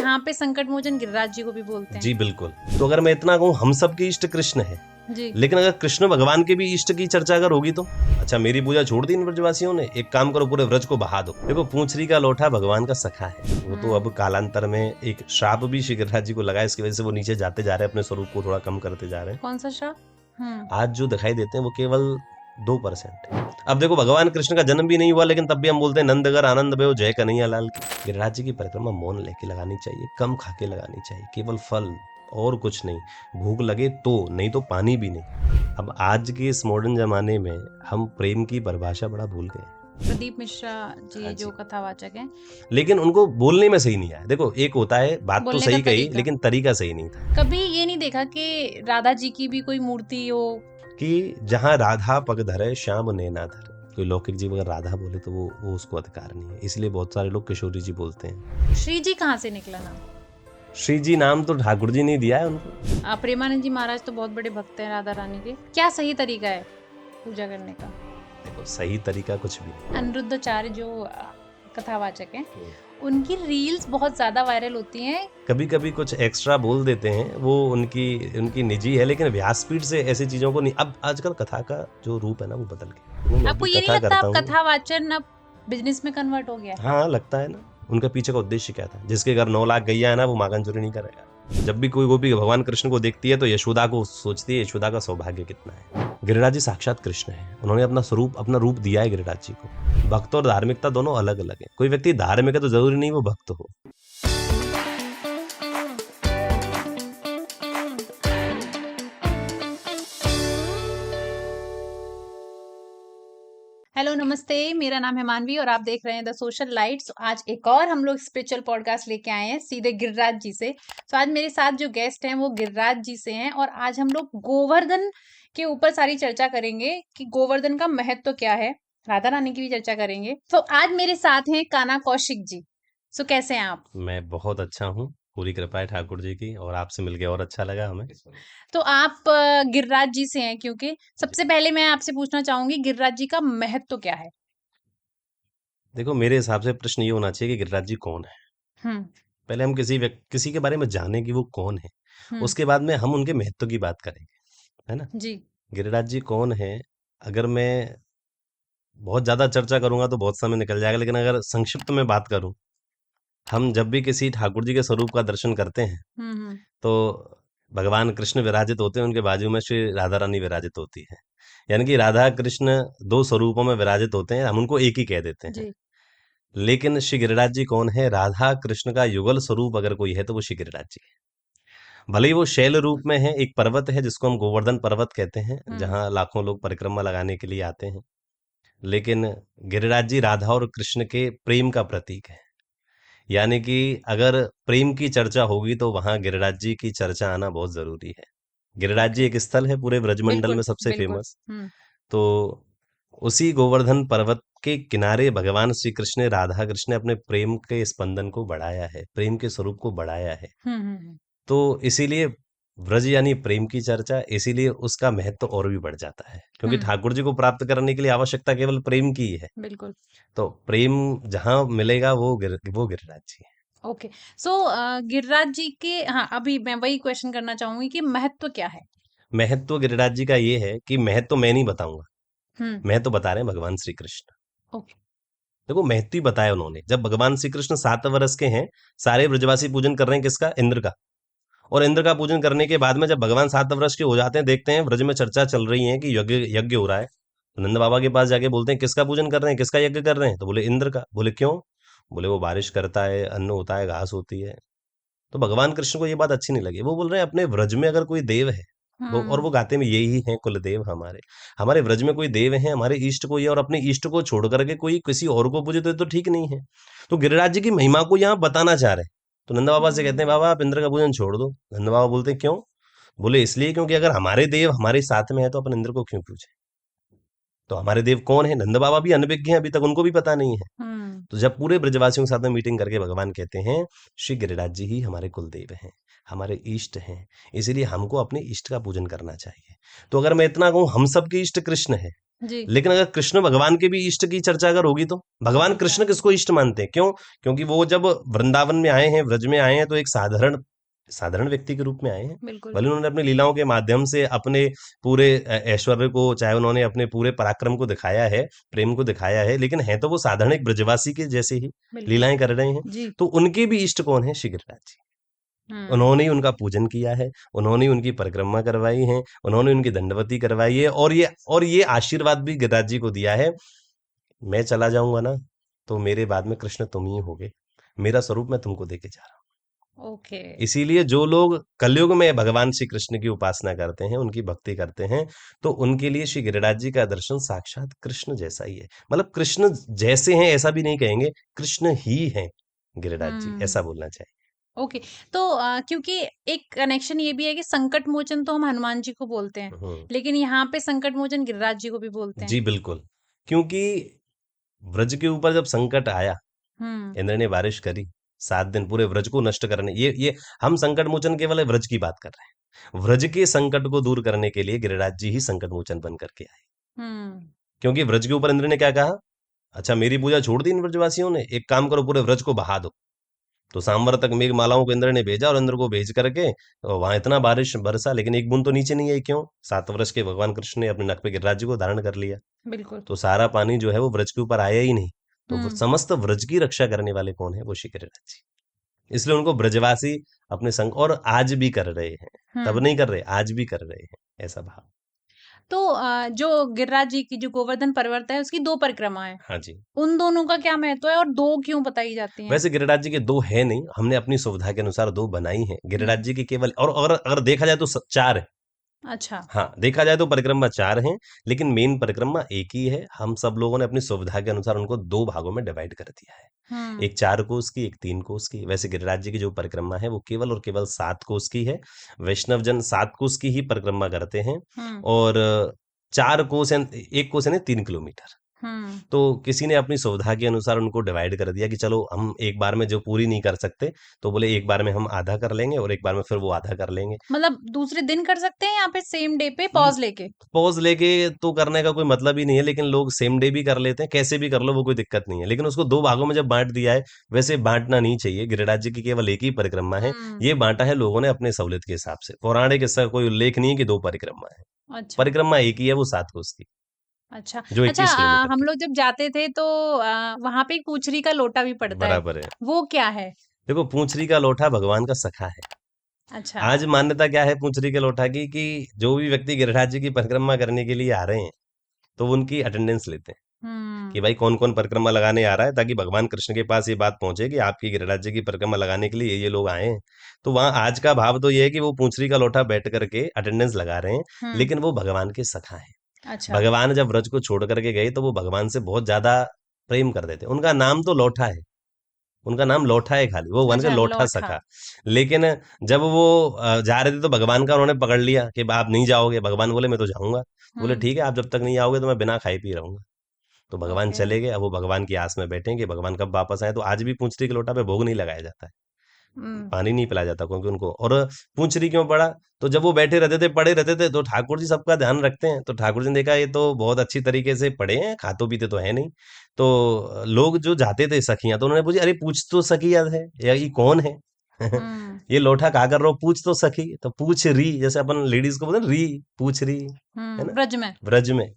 यहाँ पे संकट मोचन गिरिराज जी को भी बोलते हैं। जी बिल्कुल। तो अगर मैं इतना कहूँ, हम सब के इष्ट कृष्ण है, जी। लेकिन अगर कृष्ण भगवान के भी इष्ट की चर्चा अगर होगी तो अच्छा, मेरी पूजा छोड़ दी इन ब्रजवासियों ने, एक काम करो पूरे व्रज को बहा दो। देखो, पूंछरी का लोटा भगवान का सखा है, वो तो अब कालांतर में एक श्राप भी श्री गिरिराज जी को लगा, इसकी वजह से वो नीचे जाते जा रहे हैं, अपने स्वरूप को थोड़ा कम करते जा रहे हैं। कौन सा श्राप? आज जो दिखाई देते हैं वो केवल 2% है। अब देखो, भगवान कृष्ण का जन्म भी नहीं हुआ, लेकिन तब भी हम बोलते हैं नंदगर आनंद भयो जय कन्हैया लाल की। गिरिराज जी की परिक्रमा मौन लेके लगानी चाहिए, कम खा के लगानी चाहिए, केवल फल और कुछ नहीं, भूख लगे तो, नहीं तो पानी भी नहीं। अब आज के इस मॉडर्न जमाने में हम प्रेम की परिभाषा बड़ा भूल गए। प्रदीप मिश्रा जी जो कथावाचक हैं, लेकिन उनको बोलने में सही नहीं आया। देखो, एक होता है बात तो सही कही, लेकिन तरीका सही नहीं था। कभी ये नहीं देखा कि राधा जी की भी कोई मूर्ति हो, कि जहाँ राधा पग धरे श्याम नैना धरे। कोई लौकिक जीव अगर राधा बोले तो वो उसको अधिकार नहीं है, इसलिए बहुत सारे लोग किशोरी जी बोलते हैं। श्री जी कहाँ से निकला नाम? श्री जी नाम तो ठाकुर जी ने दिया है उनको। प्रेमानंद जी महाराज तो बहुत बड़े भक्त हैं राधा रानी के। क्या सही तरीका है पूजा करने का? देखो, सही तरीका कुछ भी नहीं। अनिरुद्धाचार्य जो कथावाचक हैं, उनकी रील्स बहुत ज्यादा वायरल होती हैं। कभी कभी कुछ एक्स्ट्रा बोल देते हैं, वो उनकी निजी है, लेकिन व्यासपीठ से ऐसी चीजों को नहीं। अब आजकल कथा का जो रूप है ना, वो बदल गया। आपको ये नहीं लगता अब कथावाचन अब बिजनेस में कन्वर्ट हो गया? हाँ, लगता है ना। उनके पीछे का उद्देश्य क्या था? जिसके घर 9 लाख गैया है ना, वो माखन चोरी नहीं करेगा। जब भी कोई गोपी भगवान कृष्ण को देखती है तो यशोदा को सोचती है, यशोदा का सौभाग्य कितना है। गिरिराज जी साक्षात कृष्ण है, उन्होंने अपना रूप दिया है गिरिराज जी को। भक्त और धार्मिकता दोनों अलग अलग है। कोई व्यक्ति धार्मिक है तो जरूरी नहीं वो भक्त हो। हेलो नमस्ते, मेरा नाम है मानवी और आप देख रहे हैं द सोशल लाइट्स। आज एक और हम लोग स्पिरिचुअल पॉडकास्ट लेके आए हैं सीधे गिरिराज जी से। तो आज मेरे साथ जो गेस्ट हैं वो गिरिराज जी से हैं और आज हम लोग गोवर्धन के ऊपर सारी चर्चा करेंगे कि गोवर्धन का महत्व क्या है। राधा रानी की भी चर्चा करेंगे। तो आज मेरे साथ हैं कान्हा कौशिक जी। सो कैसे हैं आप? मैं बहुत अच्छा हूँ, पूरी कृपा है ठाकुर जी की, और आपसे मिलके और अच्छा लगा हमें। तो आप गिरिराज जी से हैं, क्योंकि सबसे पहले मैं आपसे पूछना चाहूंगी गिरिराज जी का महत्व क्या है? देखो, मेरे हिसाब से प्रश्न ये होना चाहिए कि गिरिराज जी कौन है। पहले हम किसी के बारे में जाने कि वो कौन है, उसके बाद में हम उनके महत्व की बात करेंगे, है ना जी। गिरिराज जी कौन है, अगर मैं बहुत ज्यादा चर्चा करूंगा तो बहुत समय निकल जाएगा, लेकिन अगर संक्षिप्त में बात करूं, हम जब भी किसी ठाकुर जी के स्वरूप का दर्शन करते हैं तो भगवान कृष्ण विराजित होते हैं, उनके बाजू में श्री राधा रानी विराजित होती है। यानी कि राधा कृष्ण 2 स्वरूपों में विराजित होते हैं, हम उनको एक ही कह देते हैं जी। लेकिन श्री गिरिराज जी कौन है? राधा कृष्ण का युगल स्वरूप अगर कोई है तो वो श्री गिरिराज जी है। भले ही वो शैल रूप में है, एक पर्वत है जिसको हम गोवर्धन पर्वत कहते हैं, जहां लाखों लोग परिक्रमा लगाने के लिए आते हैं, लेकिन गिरिराज जी राधा और कृष्ण के प्रेम का प्रतीक है। यानी कि अगर प्रेम की चर्चा होगी तो वहां गिरिराज जी की चर्चा आना बहुत जरूरी है। गिरिराज जी एक स्थल है पूरे ब्रजमंडल में सबसे फेमस। तो उसी गोवर्धन पर्वत के किनारे भगवान श्री कृष्ण राधा कृष्ण ने अपने प्रेम के स्पंदन को बढ़ाया है, प्रेम के स्वरूप को बढ़ाया है। तो इसीलिए व्रज यानी प्रेम की चर्चा, इसीलिए उसका महत्व और भी बढ़ जाता है, क्योंकि ठाकुर जी को प्राप्त करने के लिए आवश्यकता केवल प्रेम की ही है। बिल्कुल। तो प्रेम जहां मिलेगा वो गिरिराज जी है। ओके, सो गिरिराज जी के, हाँ, अभी मैं वही क्वेश्चन करना चाहूंगी कि महत्व क्या है? महत्व गिरिराज जी का ये है कि महत्व मैं नहीं बताऊंगा, महत्व बता रहे हैं भगवान श्री कृष्ण। ओके। देखो, महत्व ही बताया उन्होंने। जब भगवान श्री कृष्ण 7 वर्ष के हैं, सारे ब्रजवासी पूजन कर रहे हैं किसका? इंद्र का। और इंद्र का पूजन करने के बाद में जब भगवान 7 वर्ष के हो जाते हैं, देखते हैं ब्रज में चर्चा चल रही है कि यज्ञ यज्ञ हो रहा है। तो नंद बाबा के पास जाके बोलते हैं किसका पूजन कर रहे हैं, किसका यज्ञ कर रहे हैं? तो बोले इंद्र का। बोले क्यों? बोले वो बारिश करता है, अन्न होता है, घास होती है। तो भगवान कृष्ण को ये बात अच्छी नहीं लगी। वो बोल रहे हैं अपने व्रज में अगर कोई देव है, वो गाते में यही है, कुल देव हमारे, हमारे व्रज में कोई देव है, हमारे इष्ट कोई है, और अपने इष्ट को छोड़ करके कोई किसी और को पूजे तो ये तो ठीक नहीं है। तो गिरिराज जी की महिमा को यहाँ बताना चाह रहे हैं। तो नंद बाबा से कहते हैं बाबा आप इंद्र का पूजन छोड़ दो। नंद बाबा बोलते हैं क्यों? बोले इसलिए क्योंकि अगर हमारे देव हमारे साथ में है तो अपन इंद्र को क्यों पूछे? तो हमारे देव कौन है? नंद बाबा भी अनभिज्ञ हैं, अभी तक उनको भी पता नहीं है। तो जब पूरे ब्रजवासियों के साथ में मीटिंग करके भगवान कहते हैं श्री गिरिराज जी ही हमारे कुलदेव हैं, हमारे इष्ट हैं, इसीलिए हमको अपने इष्ट का पूजन करना चाहिए। तो अगर मैं इतना कहूं, हम सबके इष्ट कृष्ण है, जी। लेकिन अगर कृष्ण भगवान के भी इष्ट की चर्चा अगर होगी तो भगवान कृष्ण किसको इष्ट मानते हैं? क्यों? क्योंकि वो जब वृंदावन में आए हैं, व्रज में आए हैं, तो एक साधारण साधारण व्यक्ति के रूप में आए हैं। बिल्कुल। भले उन्होंने अपनी लीलाओं के माध्यम से अपने पूरे ऐश्वर्य को, चाहे उन्होंने अपने पूरे पराक्रम को दिखाया है, प्रेम को दिखाया है, लेकिन है तो वो साधारण एक ब्रजवासी के जैसे ही लीलाएं कर रहे हैं। जी। तो उनके भी इष्ट कौन है? श्री गिरिराज जी। उन्होंने ही उनका पूजन किया है, उन्होंने ही उनकी परिक्रमा करवाई है, उन्होंने उनकी दंडवती करवाई है, और ये आशीर्वाद भी गिरिराज जी को दिया है, मैं चला जाऊंगा ना तो मेरे बाद में कृष्ण तुम ही होगे, मेरा स्वरूप मैं तुमको देके जा रहा हूँ। ओके। इसीलिए जो लोग कलयुग में भगवान श्री कृष्ण की उपासना करते हैं, उनकी भक्ति करते हैं, तो उनके लिए श्री गिरिराज जी का दर्शन साक्षात कृष्ण जैसा ही है। मतलब कृष्ण जैसे हैं ऐसा भी नहीं कहेंगे, कृष्ण ही हैं गिरिराज जी, ऐसा बोलना चाहिए। ओके। तो क्योंकि एक कनेक्शन ये भी है कि संकट मोचन तो हम हनुमान जी को बोलते हैं, लेकिन यहाँ पे संकट मोचन गिरिराज जी को भी बोलते हैं। जी बिल्कुल, क्योंकि व्रज के ऊपर जब संकट आया, इंद्र ने बारिश करी 7 दिन पूरे व्रज को नष्ट करने, ये हम संकट मोचन केवल व्रज की बात कर रहे हैं। व्रज के संकट को दूर करने के लिए गिरिराज जी ही संकट मोचन बन करके आए। क्योंकि व्रज के ऊपर इंद्र ने क्या कहा? अच्छा, मेरी पूजा छोड़ दी इन व्रजवासियों ने, एक काम करो पूरे व्रज को बहा दो। तो सांबर तक मेघमालाओं को इंद्र ने भेजा, और इंद्र को भेज करके वहां इतना बारिश बरसा, लेकिन एक बूंद तो नीचे नहीं आई। क्यों? 7 वर्ष के भगवान कृष्ण ने अपने नख पे गिरिराज जी को धारण कर लिया। बिल्कुल। तो सारा पानी जो है वो व्रज के ऊपर आया ही नहीं। तो वो समस्त व्रज की रक्षा करने वाले कौन है? वो श्री गिरिराज जी। इसलिए उनको ब्रजवासी अपने संग, और आज भी कर रहे हैं, तब नहीं कर रहे, आज भी कर रहे हैं, ऐसा भाव। तो जो गिरिराज जी की जो गोवर्धन पर्वत है उसकी 2 परिक्रमा है। हाँ जी। उन दोनों का क्या महत्व है और 2 क्यों बताई जाती हैं? वैसे गिरिराज जी के 2 है नहीं, हमने अपनी सुविधा के अनुसार 2 बनाई हैं। गिरिराज जी की केवल, और अगर देखा जाए तो 4 है। अच्छा। हाँ, देखा जाए तो परिक्रमा 4 हैं, लेकिन मेन परिक्रमा एक ही है। हम सब लोगों ने अपनी सुविधा के अनुसार उनको 2 भागों में डिवाइड कर दिया है। एक 4 कोस की, एक 3 कोस की। वैसे गिरिराज जी की जो परिक्रमा है वो केवल और केवल 7 कोस की है। वैष्णव जन 7 कोस की ही परिक्रमा करते हैं, और 4 कोस, 1 कोस यानी 3 किलोमीटर। तो किसी ने अपनी सुविधा के अनुसार उनको डिवाइड कर दिया कि चलो हम एक बार में जो पूरी नहीं कर सकते, तो बोले एक बार में हम आधा कर लेंगे, और एक बार में फिर वो आधा कर लेंगे। मतलब दूसरे दिन कर सकते हैं या फिर सेम डे पे पॉज लेके? पॉज लेके तो करने का कोई मतलब ही नहीं है, लेकिन लोग सेम डे भी कर लेते हैं, कैसे भी कर लो, वो कोई दिक्कत नहीं है। लेकिन उसको 2 भागों में जब बांट दिया है, वैसे बांटना नहीं चाहिए। गिरिराज जी की केवल एक ही परिक्रमा है, ये बांटा है लोगों ने अपने सहूलियत के हिसाब से। पौराणिक इसका कोई उल्लेख नहीं है कि 2 परिक्रमा है। अच्छा। परिक्रमा एक ही है, वो 7 कोस की, अच्छा। जो 21 किलोमीटर हम की। लोग जब जाते थे तो वहां पे एक पूछरी का लोटा भी पड़ता है, बराबर है। वो क्या है? देखो, पूंछरी का लोटा भगवान का सखा है। अच्छा। आज मान्यता क्या है पूंछरी के लोटा की, कि जो भी व्यक्ति गिरिराज जी की परिक्रमा करने के लिए आ रहे हैं, तो वो उनकी अटेंडेंस लेते हैं कि भाई कौन कौन परिक्रमा लगाने आ रहा है, ताकि भगवान कृष्ण के पास ये बात पहुंचे कि आपकी गिरिराज जी की परिक्रमा लगाने के लिए ये लोग आए हैं। तो वहां आज का भाव तो ये है कि वो पूंछरी का लोटा बैठ करके अटेंडेंस लगा रहे हैं, लेकिन वो भगवान के सखा है। अच्छा। भगवान जब व्रज को छोड़ करके गए, तो वो भगवान से बहुत ज्यादा प्रेम कर देते। उनका नाम तो लोठा है, उनका नाम लोठा है खाली, वो बन के अच्छा, लोठा लोठा। सखा। लेकिन जब वो जा रहे थे, तो भगवान का उन्होंने पकड़ लिया कि आप नहीं जाओगे। भगवान बोले मैं तो जाऊंगा। बोले ठीक है, आप जब तक नहीं आओगे तो मैं बिना खाए पी रहूंगा। तो भगवान चले गए। अब वो भगवान की आस में बैठे हैं कि भगवान कब वापस आए। तो आज भी पूंछरी के लोटा पे भोग नहीं लगाया जाता है, पानी नहीं पिलाया जाता, क्योंकि उनको। और पूंछरी क्यों पड़ा? तो जब वो बैठे रहते थे, पड़े रहते थे, तो ठाकुर जी सबका ध्यान रखते हैं। तो ठाकुर जी ने देखा ये तो बहुत अच्छी तरीके से पड़े हैं, खातो पीते तो है नहीं। तो लोग जो जाते थे सखियां, तो उन्होंने पूछी, अरे पूछ तो सखिया है, या ये कौन है? ये लोठा का कर रहे हो, पूछ तो सखी। तो पूछ री, जैसे अपन लेडीज को बोलते हैं री, पूछ री, है ना, ब्रज में। ब्रज में।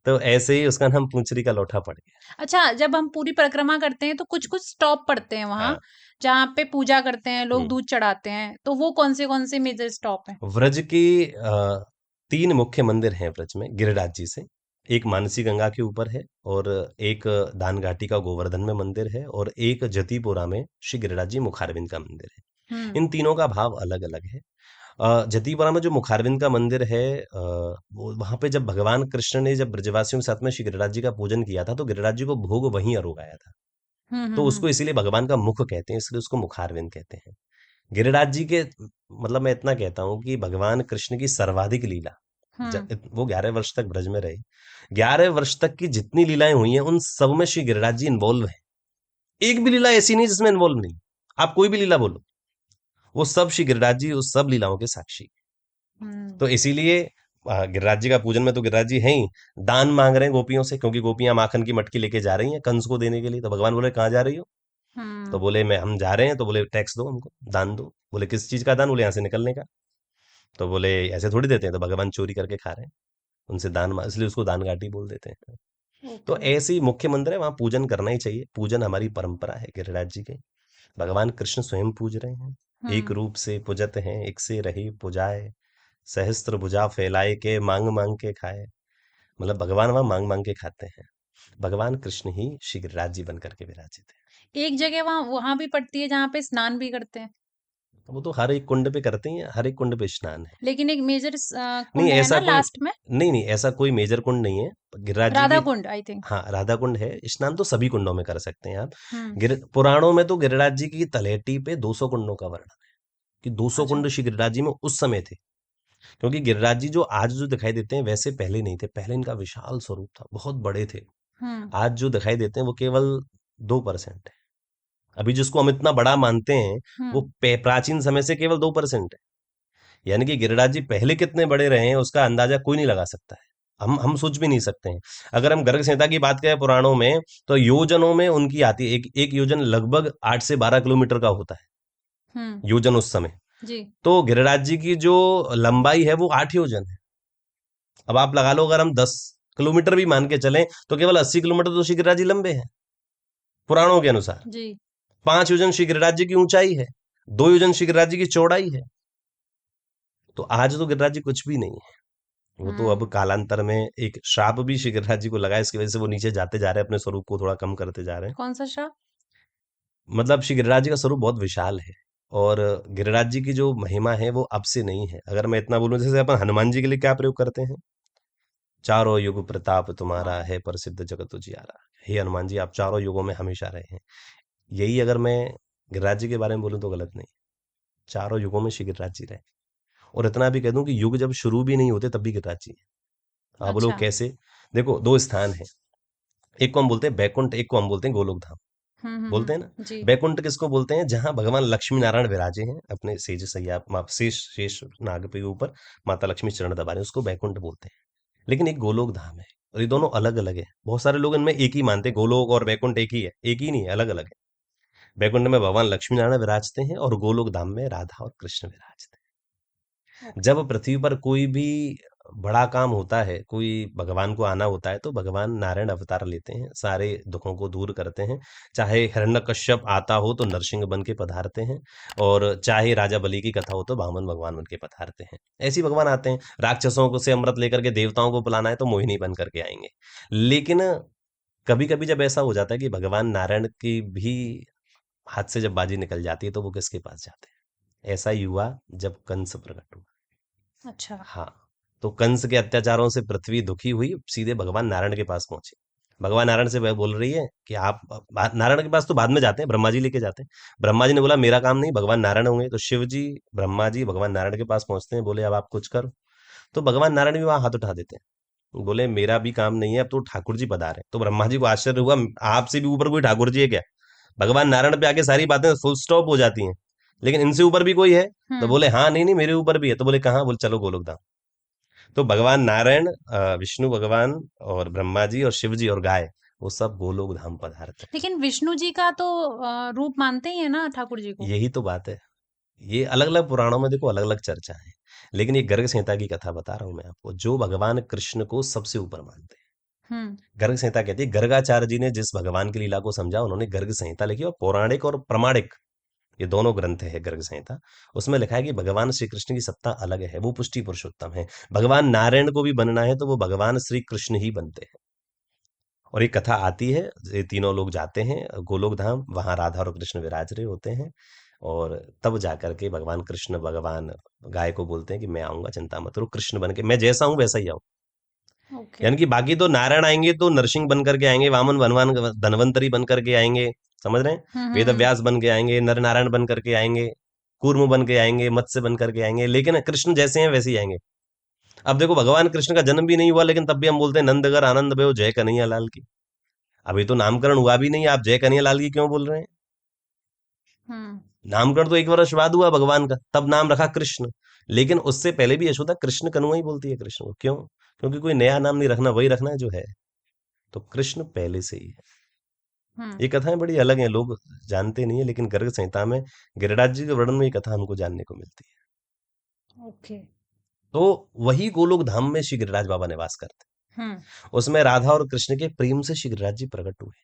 तो ऐसे ही उसका नाम पूंछरी का लोठा पड़ गया। अच्छा, जब हम पूरी परिक्रमा करते हैं तो कुछ-कुछ स्टॉप पड़ते हैं वहाँ, हाँ। जहाँ पे पूजा करते हैं, लोग दूध चढ़ाते हैं, तो वो कौन से मेजर स्टॉप हैं? व्रज की 3 मुख्य मंदिर हैं व्रज में गिरिराज जी से। एक मानसी गंगा के ऊपर है, और एक दान घाटी का गोवर्धन में मंदिर है, और एक जतिपुरा में श्री गिरिराज जी मुखारविंद का मंदिर है। इन तीनों का भाव अलग अलग है। जतिपुरा में जो मुखारविंद का मंदिर है, वो वहां पे जब भगवान कृष्ण ने जब ब्रजवासियों के साथ में श्री गिरिराज जी का पूजन किया था, तो गिरिराज जी को भोग वहीं अरोगाया था। तो उसको इसीलिए भगवान का मुख कहते हैं, इसलिए उसको मुखारविंद कहते हैं। गिरिराज जी के, मतलब मैं इतना कहता हूँ कि भगवान कृष्ण की सर्वाधिक लीला, वो 11 वर्ष तक ब्रज में रहे। 11 वर्ष तक की जितनी लीलाएं हुई हैं, उन सब में श्री गिरिराज जी इन्वॉल्व है। एक भी लीला ऐसी नहीं जिसमें इन्वॉल्व नहीं। आप कोई भी लीला बोलो, वो सब श्री गिरिराज जी उस सब लीलाओं के साक्षी। तो इसीलिए गिरिराज जी का पूजन में तो गिरिराज जी हैं ही, दान मांग रहे हैं गोपियों से, क्योंकि गोपियां माखन की मटकी लेके जा रही हैं कंस को देने के लिए। तो भगवान बोले कहाँ जा रही हो? तो बोले मैं हम जा रहे हैं। तो बोले टैक्स दो हमको, दान दो। बोले किस चीज का दान? बोले यहाँ से निकलने का। तो बोले ऐसे थोड़ी देते हैं। तो भगवान चोरी करके खा रहे हैं, उनसे इसलिए उसको दान घाटी बोल देते हैं। तो ओके। ऐसे ही मुख्य मंदिर है, वहां पूजन करना ही चाहिए। पूजन हमारी परंपरा है गिरिराज जी के। भगवान कृष्ण स्वयं पूज रहे हैं, एक रूप से पूजत हैं, एक से रही पुजाए, सहस्त्र भुजा फैलाए के मांग मांग के खाए। मतलब भगवान वहां मांग मांग के खाते हैं। भगवान कृष्ण ही श्री गिरिराज जी बन करके विराजित है। एक जगह वहाँ वहां भी पड़ती है जहाँ पे स्नान भी करते हैं। वो तो हर एक कुंड पे करते हैं, हर एक कुंड पे स्नान है। लेकिन एक मेजर नहीं कुंड है ऐसा ना कोई, लास्ट में। नहीं नहीं ऐसा कोई मेजर कुंड नहीं है गिरिराज जी राधा की। कुंड आई थिंक। हाँ राधा कुंड है। स्नान तो सभी कुंडों में कर सकते हैं आप। हम्म। पुराणों में तो गिरिराज जी की तलहटी पे 200 कुंडों का वर्णन है, कि 200 अच्छा। कुंड श्री गिरिराज जी में उस समय थे। क्योंकि गिरिराज जी जो आज जो दिखाई देते हैं वैसे पहले नहीं थे। पहले इनका विशाल स्वरूप था, बहुत बड़े थे। हम्म। आज जो दिखाई देते हैं वो केवल 2% है। अभी जिसको हम इतना बड़ा मानते हैं वो हम्म। प्राचीन समय से केवल 2% है। यानी कि गिरिराज जी पहले कितने बड़े रहे हैं उसका अंदाजा कोई नहीं लगा सकता है। हम सोच भी नहीं सकते हैं। अगर हम गर्ग संहिता की बात करें पुराणों में, तो योजनों में उनकी आती है। एक योजन लगभग 8 से 12 किलोमीटर का होता है, हम्म। योजन उस समय। जी। तो गिरिराज जी की जो लंबाई है वो 8 योजन है। अब आप लगा लो, अगर हम 10 किलोमीटर भी मान के चलें तो केवल 80 किलोमीटर तो श्री गिरिराज जी लंबे हैं पुराणों के अनुसार। जी। 5 योजन श्री गिरिराज जी की ऊंचाई है, 2 योजन श्री गिरिराज जी की चौड़ाई है। तो आज तो गिरिराज जी कुछ भी नहीं है। वो तो अब हम्म। कालांतर में एक श्राप भी श्री गिरिराज जी को लगा, इसकी वजह से वो नीचे जाते जा रहे हैं, अपने स्वरूप को थोड़ा कम करते जा रहे हैं। कौन सा श्राप? मतलब श्री गिरिराज जी का स्वरूप बहुत विशाल है, और गिरिराज जी की जो महिमा है वो अब से नहीं है। अगर मैं इतना बोलूं, जैसे अपन हनुमान जी के लिए क्या प्रयोग करते हैं, चारों युग प्रताप तुम्हारा हाँ। है, प्रसिद्ध जगत उजियारा। हे हनुमान जी, आप चारों युगों में हमेशा रहे हैं। यही अगर मैं गिरिराज जी के बारे में बोलूं तो गलत नहीं। चारों युगों में श्री गिरिराज जी रहे। और इतना भी कह दूं कि युग जब शुरू भी नहीं होते तब भी गिरिराज जी हैं। आप बोलो अच्छा। कैसे? देखो, दो स्थान है, एक को हम बोलते हैं बैकुंठ, एक को हम बोलते हैं गोलोक धाम। बोलते हैं ना। जी। बैकुंठ किसको बोलते हैं? जहां भगवान लक्ष्मी नारायण विराजे हैं अपने सेज सैया शेष शेष नाग के ऊपर, माता लक्ष्मी चरण दबा रहे हैं, उसको बैकुंठ बोलते हैं। लेकिन एक गोलोक धाम है, और ये दोनों अलग अलग है। बहुत सारे लोग इनमें एक ही मानते हैं, गोलोक और बैकुंठ एक ही है। एक ही नहीं है, अलग अलग है। बैकुंठ में भगवान लक्ष्मी नारायण विराजते हैं, और गोलोक धाम में राधा और कृष्ण विराजते हैं। ओके। जब पृथ्वी पर कोई भी बड़ा काम होता है, कोई भगवान को आना होता है, तो भगवान नारायण अवतार लेते हैं, सारे दुखों को दूर करते हैं। चाहे हिरण्यकश्यप आता हो तो नरसिंह बन के पधारते हैं, और चाहे राजा बलि की कथा हो तो वामन भगवान बन के पधारते हैं। ऐसे ही भगवान आते हैं। राक्षसों को से अमृत लेकर के देवताओं को पिलाना है तो मोहिनी बन करके आएंगे। लेकिन कभी कभी जब ऐसा हो जाता है कि भगवान नारायण की भी हाथ से जब बाजी निकल जाती है, तो वो किसके पास जाते हैं? ऐसा ही हुआ जब कंस प्रकट हुआ। अच्छा। हाँ, तो कंस के अत्याचारों से पृथ्वी दुखी हुई, सीधे भगवान नारायण के पास पहुंचे। भगवान नारायण से वह बोल रही है कि आप नारायण के पास तो बाद में जाते हैं, ब्रह्मा जी लेके जाते हैं। ब्रह्मा जी ने बोला मेरा काम नहीं, भगवान नारायण होंगे। तो शिव जी, ब्रह्मा जी भगवान नारायण के पास पहुंचते हैं, बोले अब आप कुछ करो। तो भगवान नारायण भी वहां हाथ उठा देते हैं, बोले मेरा भी काम नहीं है, अब तो ठाकुर जी पधारे। तो ब्रह्मा जी को आश्चर्य हुआ, आपसे भी ऊपर कोई ठाकुर जी है क्या? भगवान नारायण पे आके सारी बातें फुल स्टॉप हो जाती हैं। लेकिन इनसे ऊपर भी कोई है? तो हम्म। बोले हाँ, नहीं नहीं मेरे ऊपर भी है। तो बोले कहाँ? बोले चलो गोलोक धाम। तो भगवान नारायण, विष्णु भगवान, और ब्रह्मा जी और शिव जी और गाय, वो सब गोलोक धाम पधारते हैं। लेकिन विष्णु जी का तो रूप मानते ही है ना ठाकुर जी को। यही तो बात है। ये अलग अलग पुराणों में देखो अलग अलग चर्चा है। लेकिन ये गर्ग संहिता की कथा बता रहा हूं मैं आपको, जो भगवान कृष्ण को सबसे ऊपर मानते हैं। हम्म। गर्ग संहिता कहती है, गर्गाचार्य जी ने जिस भगवान की लीला को समझा, उन्होंने गर्ग संहिता लिखी। और पौराणिक और प्रमाणिक, ये दोनों ग्रंथ है गर्ग संहिता। उसमें लिखा है कि भगवान श्री कृष्ण की सत्ता अलग है, वो पुष्टि पुरुषोत्तम है। भगवान नारायण को भी बनना है तो वो भगवान श्री कृष्ण ही बनते हैं। और एक कथा आती है, ये तीनों लोग जाते हैं गोलोक धाम, वहां राधा और कृष्ण विराज रहे होते हैं। और तब जाकर के भगवान कृष्ण, भगवान गाय को बोलते हैं कि मैं आऊंगा, चिंता मत करो, कृष्ण बन के, मैं जैसा हूं वैसा ही आऊं। ओके। यानी कि बाकी तो नारायण आएंगे तो नरसिंह बन करके आएंगे, वामन भगवान धनवंतरी बन करके आएंगे, समझ रहे हैं? वेद व्यास बन के आएंगे, नर नारायण बन करके आएंगे, कूर्म बन के आएंगे, मत्स्य बन करके आएंगे। लेकिन कृष्ण जैसे हैं वैसे ही आएंगे। अब देखो, भगवान कृष्ण का जन्म भी नहीं हुआ, लेकिन तब भी हम बोलते हैं नंदगर आनंद भयो जय कन्हैया लाल की। अभी तो नामकरण हुआ भी नहीं, आप जय कन्हैया लाल की क्यों बोल रहे हैं? हम्म। नामकरण तो 1 वर्ष बाद हुआ भगवान का, तब नाम रखा कृष्ण। लेकिन उससे पहले भी यशोदा कृष्ण कन्हैया ही बोलती है कृष्ण को। क्यों? क्योंकि कोई नया नाम नहीं रखना, वही रखना है जो है। तो कृष्ण पहले से ही है। ये कथाएं बड़ी अलग हैं, लोग जानते नहीं है, लेकिन गर्ग संहिता में गिरिराज जी के वर्णन में ये कथा हमको जानने को मिलती है। ओके। तो वही गोलोक धाम में श्री गिरिराज बाबा निवास करते हैं। हम्म। उसमें राधा और कृष्ण के प्रेम से श्री गिरिराज जी प्रकट हुए,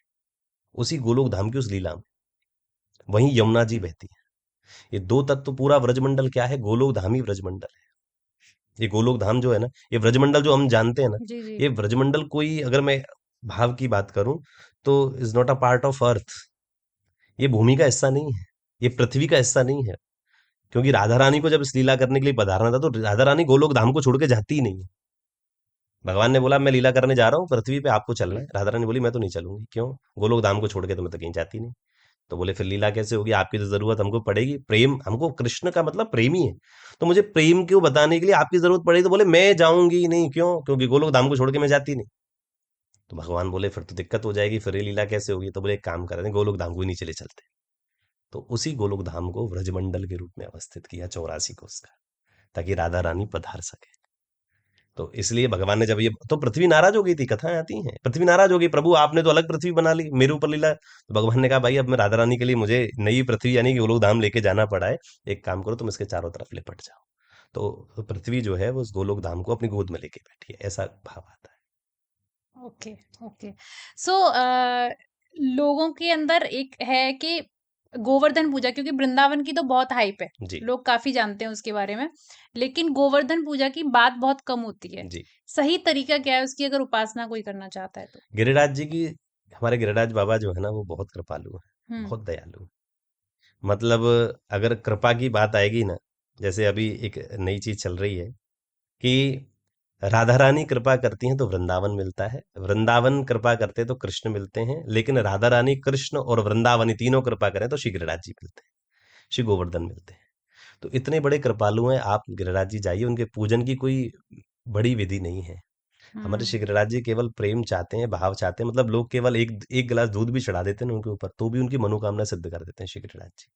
उसी गोलोक धाम की उस लीला में। वहीं यमुना जी बहती है। ये दो तत्व, पूरा व्रजमंडल क्या है? गोलोक धाम ही व्रजमंडल है। ये गोलोक धाम जो है ना, ये व्रजमंडल जो हम जानते हैं ना, जी जी। ये व्रजमंडल कोई, अगर मैं भाव की बात करूं, तो is not a part of earth. ये भूमि का हिस्सा नहीं है, ये पृथ्वी का हिस्सा नहीं है। क्योंकि राधा रानी को जब इस लीला करने के लिए पधारना था, तो राधा रानी गोलोक धाम को छोड़ के जाती ही नहीं है। भगवान ने बोला मैं लीला करने जा रहा हूँ पृथ्वी पे, आपको चलना है। राधा रानी बोली मैं तो नहीं चलूंगी। क्यों? गोलोक धाम को छोड़ के तो मैं तो कहीं जाती नहीं। तो बोले फिर लीला कैसे होगी? आपकी तो जरूरत हमको पड़ेगी, प्रेम, हमको कृष्ण का मतलब प्रेम ही है, तो मुझे प्रेम क्यों बताने के लिए आपकी जरूरत पड़ेगी। तो बोले मैं जाऊंगी ही नहीं। क्यों? क्योंकि गोलोक धाम को छोड़ के मैं जाती नहीं। तो भगवान बोले फिर तो दिक्कत हो जाएगी, फिर ये लीला कैसे होगी? तो बोले एक काम करते हैं, गोलोक धाम को ही नहीं चले चलते। तो उसी गोलोक धाम को व्रजमंडल के रूप में अवस्थित किया 84 को उसका, ताकि राधा रानी पधार सके। तो इसलिए भगवान ने जब ये, तो पृथ्वी नाराज हो गई थी, कथाएं आती हैं, पृथ्वी नाराज हो गई, प्रभु आपने तो अलग पृथ्वी बना ली, मेरे ऊपर लीला। तो भगवान ने कहा भाई अब मैं राधा रानी के लिए मुझे नई पृथ्वी यानी कि गोलोक धाम लेके जाना पड़ा है। एक काम करो, तुम इसके चारों तरफ लिपट जाओ। तो पृथ्वी जो है वो उस गोलोक धाम को अपनी गोद में लेके बैठी है, ऐसा भाव आता ओके। ओके। सो लोगों के अंदर एक है कि गोवर्धन पूजा, क्योंकि वृंदावन की तो बहुत हाइप है, है। जी। लोग काफी जानते हैं उसके बारे में, लेकिन गोवर्धन पूजा की बात बहुत कम होती है। जी। सही तरीका क्या है उसकी, अगर उपासना कोई करना चाहता है तो? गिरिराज जी की, हमारे गिरिराज बाबा जो है ना, वो बहुत कृपालु है, हम्म। बहुत दयालु है। मतलब अगर कृपा की बात आएगी ना, जैसे अभी एक नई चीज चल रही है कि राधा रानी कृपा करती हैं तो वृंदावन मिलता है, वृंदावन कृपा करते तो कृष्ण मिलते हैं, लेकिन राधा रानी, कृष्ण और वृंदावनी तीनों कृपा करें तो श्री गिरिराज जी मिलते हैं, श्री गोवर्धन मिलते हैं। तो इतने बड़े कृपालु हैं, आप गिरिराज जी जाइए, उनके पूजन की कोई बड़ी विधि नहीं है। हमारे हम्म। श्री गिरिराज जी केवल प्रेम चाहते हैं, भाव चाहते हैं। मतलब लोग केवल एक एक गिलास दूध भी चढ़ा देते हैं ना उनके ऊपर, तो भी उनकी मनोकामना सिद्ध कर देते हैं श्री गिरिराज जी।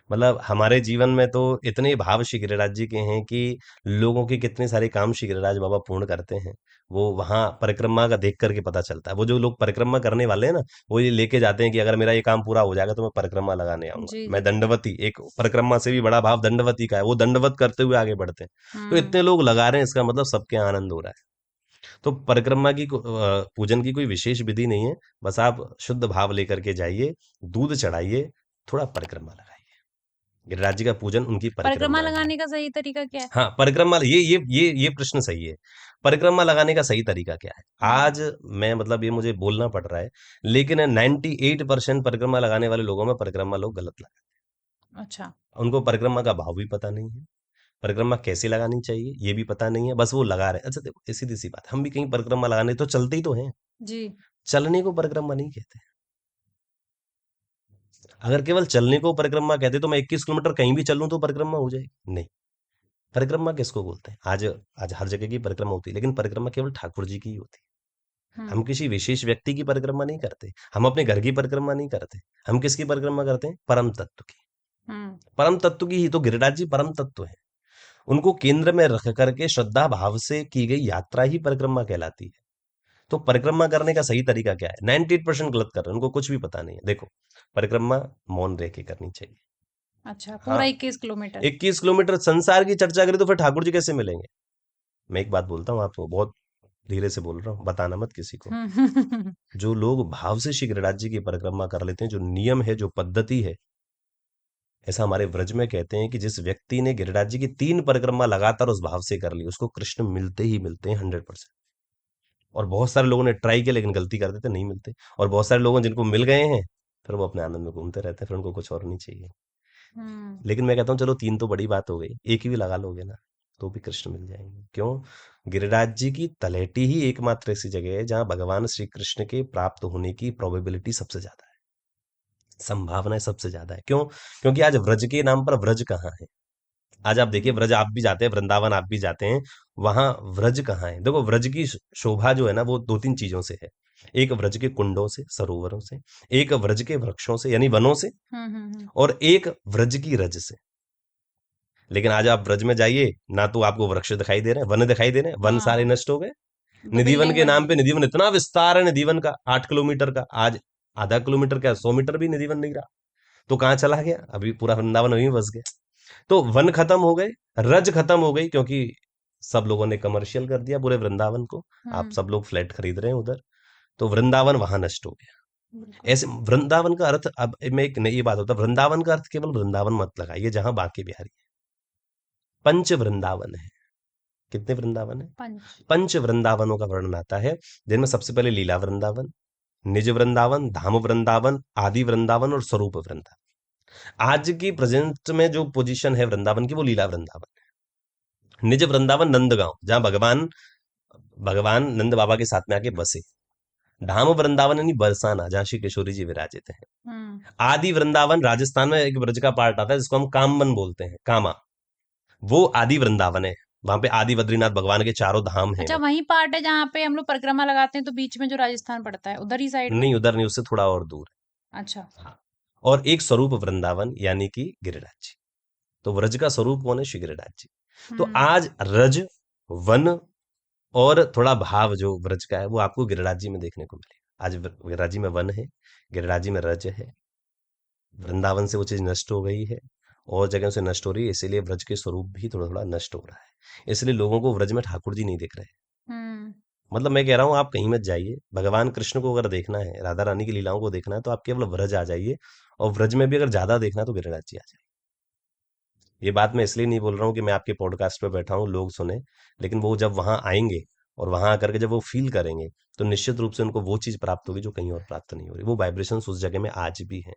मतलब हमारे जीवन में तो इतने भाव श्री गिरिराज जी के हैं कि लोगों के कितने सारे काम श्री गिरिराज बाबा पूर्ण करते हैं। वो वहां परिक्रमा का देख करके पता चलता है। वो जो लोग परिक्रमा करने वाले हैं ना, वो ये लेके जाते हैं कि अगर मेरा ये काम पूरा हो जाएगा तो मैं परिक्रमा लगाने आऊंगा, जी मैं जी। दंडवती, एक परिक्रमा से भी बड़ा भाव दंडवती का है, वो दंडवत करते हुए आगे बढ़ते हैं। तो हम्म। इतने लोग लगा रहे हैं, इसका मतलब सबके आनंद हो रहा है। तो परिक्रमा की पूजन की कोई विशेष विधि नहीं है। बस आप शुद्ध भाव लेकर के जाइए, दूध चढ़ाइए, थोड़ा परिक्रमा लगाइए। गिरिराज जी का पूजन उनकी परिक्रमा परिक्रमा है। लगाने का सही तरीका क्या है? हाँ, परिक्रमा, ये प्रश्न सही है। परिक्रमा लगाने का सही तरीका क्या है? हम्म। आज मैं, मतलब ये मुझे बोलना पड़ रहा है, लेकिन 98% परिक्रमा लगाने वाले लोगों में परिक्रमा लोग गलत लगाते अच्छा। हैं। उनको परिक्रमा का भाव भी पता नहीं है, परिक्रमा कैसे लगानी चाहिए ये भी पता नहीं है, बस वो लगा रहे हैं। अच्छा देखो, सीधी सी बात, हम भी कहीं परिक्रमा लगाने तो चलते ही तो हैं। जी। चलने को परिक्रमा नहीं कहते। अगर केवल चलने को परिक्रमा कहते तो मैं 21 किलोमीटर कहीं भी चलूं तो परिक्रमा हो जाएगी? नहीं। परिक्रमा किसको बोलते हैं? आज आज हर जगह की परिक्रमा होती है, लेकिन परिक्रमा केवल ठाकुर जी की ही होती है। हम हम्म। किसी विशेष व्यक्ति की परिक्रमा नहीं करते, हम अपने घर की परिक्रमा नहीं करते। हम किसकी परिक्रमा करते हैं? परम तत्व की। हम्म। परम तत्व की ही तो गिरिराज जी परम तत्व है। उनको केंद्र में रख करके श्रद्धा भाव से की गई यात्रा ही परिक्रमा कहलाती है। तो परिक्रमा करने का सही तरीका क्या है? 98% गलत कर रहे हैं, उनको कुछ भी पता नहीं है। देखो, परिक्रमा मौन रह के करनी चाहिए। अच्छा, हाँ, पूरा 21 किलोमीटर? 21 किलोमीटर संसार की चर्चा करें तो फिर ठाकुर जी कैसे मिलेंगे? मैं एक बात बोलता हूँ आपको, बहुत धीरे से बोल रहा हूँ, बताना मत किसी को। हम्म। जो लोग भाव से श्री गिरिराज जी की परिक्रमा कर लेते हैं, जो नियम है, जो पद्धति है, ऐसा हमारे व्रज में कहते हैं कि जिस व्यक्ति ने गिरिराज जी की 3 परिक्रमा लगातार उस भाव से कर ली, उसको कृष्ण मिलते ही मिलते हैं 100%। और बहुत सारे लोगों ने ट्राई किया लेकिन गलती कर देते, नहीं मिलते। और बहुत सारे लोगों जिनको मिल गए हैं, फिर वो अपने आनंद में घूमते रहते हैं, फिर उनको कुछ और नहीं चाहिए। हम्म। लेकिन मैं कहता हूँ चलो 3 तो बड़ी बात हो गई, एक ही भी लगा लोगे ना तो भी कृष्ण मिल जाएंगे। क्यों? गिरिराज जी की तलहटी ही एकमात्र ऐसी जगह है जहां भगवान श्री कृष्ण के प्राप्त होने की प्रोबेबिलिटी सबसे ज्यादा है, संभावनाएं सबसे ज्यादा है। क्यों? क्योंकि आज व्रज के नाम पर व्रज कहाँ है? आज आप देखिए, हम्म। व्रज आप भी जाते हैं, वृंदावन आप भी जाते हैं, वहां व्रज कहाँ है? देखो, व्रज की शोभा जो है ना, वो 2-3 चीजों से है। एक व्रज के कुंडों से, सरोवरों से, एक व्रज के वृक्षों से यानी वनों से, हम्म। और एक व्रज की रज से। लेकिन आज आप ब्रज में जाइए ना, तो आपको वृक्ष दिखाई दे रहे हैं, वन दिखाई दे रहे हैं, वन सारे हाँ, नष्ट हो गए। तो निधिवन बिल्डिंग के बन नाम गई। पे, निधिवन इतना विस्तार है निधिवन का, 8 किलोमीटर का, आज आधा किलोमीटर क्या 100 मीटर भी निधिवन नहीं रहा। तो कहाँ चला गया? अभी पूरा वृंदावन वहीं बस गया। तो वन खत्म हो गए, रज खत्म हो गई, क्योंकि सब लोगों ने कमर्शियल कर दिया पूरे वृंदावन को। आप हम्म। सब लोग फ्लैट खरीद रहे हैं उधर, तो वृंदावन वहां नष्ट हो गया। बिल्कुल। ऐसे वृंदावन का अर्थ, अब मैं एक नई बात होता है, वृंदावन का अर्थ केवल वृंदावन मत लगाइए जहां बांके बिहारी है। पंच वृंदावन है। कितने वृंदावन है? पंच। पंच वृंदावनों का वर्णन आता है, जिनमें सबसे पहले लीला वृंदावन, निज वृंदावन, धाम वृंदावन, आदि वृंदावन और स्वरूप वृंदावन। आज की प्रेजेंट में जो पोजीशन है वृंदावन की, वो लीला वृंदावन है। निज वृंदावन नंदगांव, जहां भगवान भगवान नंद बाबा के साथ में आके बसे। धाम वृंदावन यानी बरसाना, जहां श्री किशोरी जी विराजित हैं। हम्म। आदि वृंदावन राजस्थान में एक ब्रज का पार्ट आता है जिसको हम कामवन बोलते हैं, कामा, वो आदि वृंदावन है। वहां पे आदि बद्रीनाथ भगवान के चारों धाम हैं अच्छा, वहां। वही पार्ट है जहाँ पे हम लोग परिक्रमा लगाते हैं, तो बीच में जो राजस्थान पड़ता है उधर ही साइड में। नहीं, उधर नहीं, उससे थोड़ा और दूर अच्छा। है। हाँ। और एक स्वरूप वृंदावन यानी कि गिरिराज जी। तो व्रज का स्वरूप कौन है? श्री गिरिराज जी। तो हम्म। आज रज, वन और थोड़ा भाव जो व्रज का है, वो आपको गिरिराज जी में देखने को मिलेगा। आज गिरिराज जी में वन है, गिरिराज जी में रज है। वृंदावन से वो चीज नष्ट हो गई है, और जगह से नष्ट हो रही है, इसीलिए व्रज के स्वरूप भी थोड़ा थोड़ा नष्ट हो रहा है। इसलिए लोगों को व्रज में ठाकुर जी नहीं दिख रहे। हम्म। मतलब मैं कह रहा हूँ, आप कहीं मत जाइए, भगवान कृष्ण को अगर देखना है, राधा रानी की लीलाओं को देखना है, तो आप केवल व्रज आ जाइए। और व्रज में भी अगर ज्यादा देखना है तो गिरिराज जी आ जाइए। ये बात मैं इसलिए नहीं बोल रहा हूँ कि मैं आपके पॉडकास्ट पे बैठा हूँ लोग सुने, लेकिन वो जब वहां आएंगे और वहां आकर के जब वो फील करेंगे, तो निश्चित रूप से उनको वो चीज प्राप्त होगी जो कहीं और प्राप्त नहीं हो रही। वो वाइब्रेशंस उस जगह में आज भी है।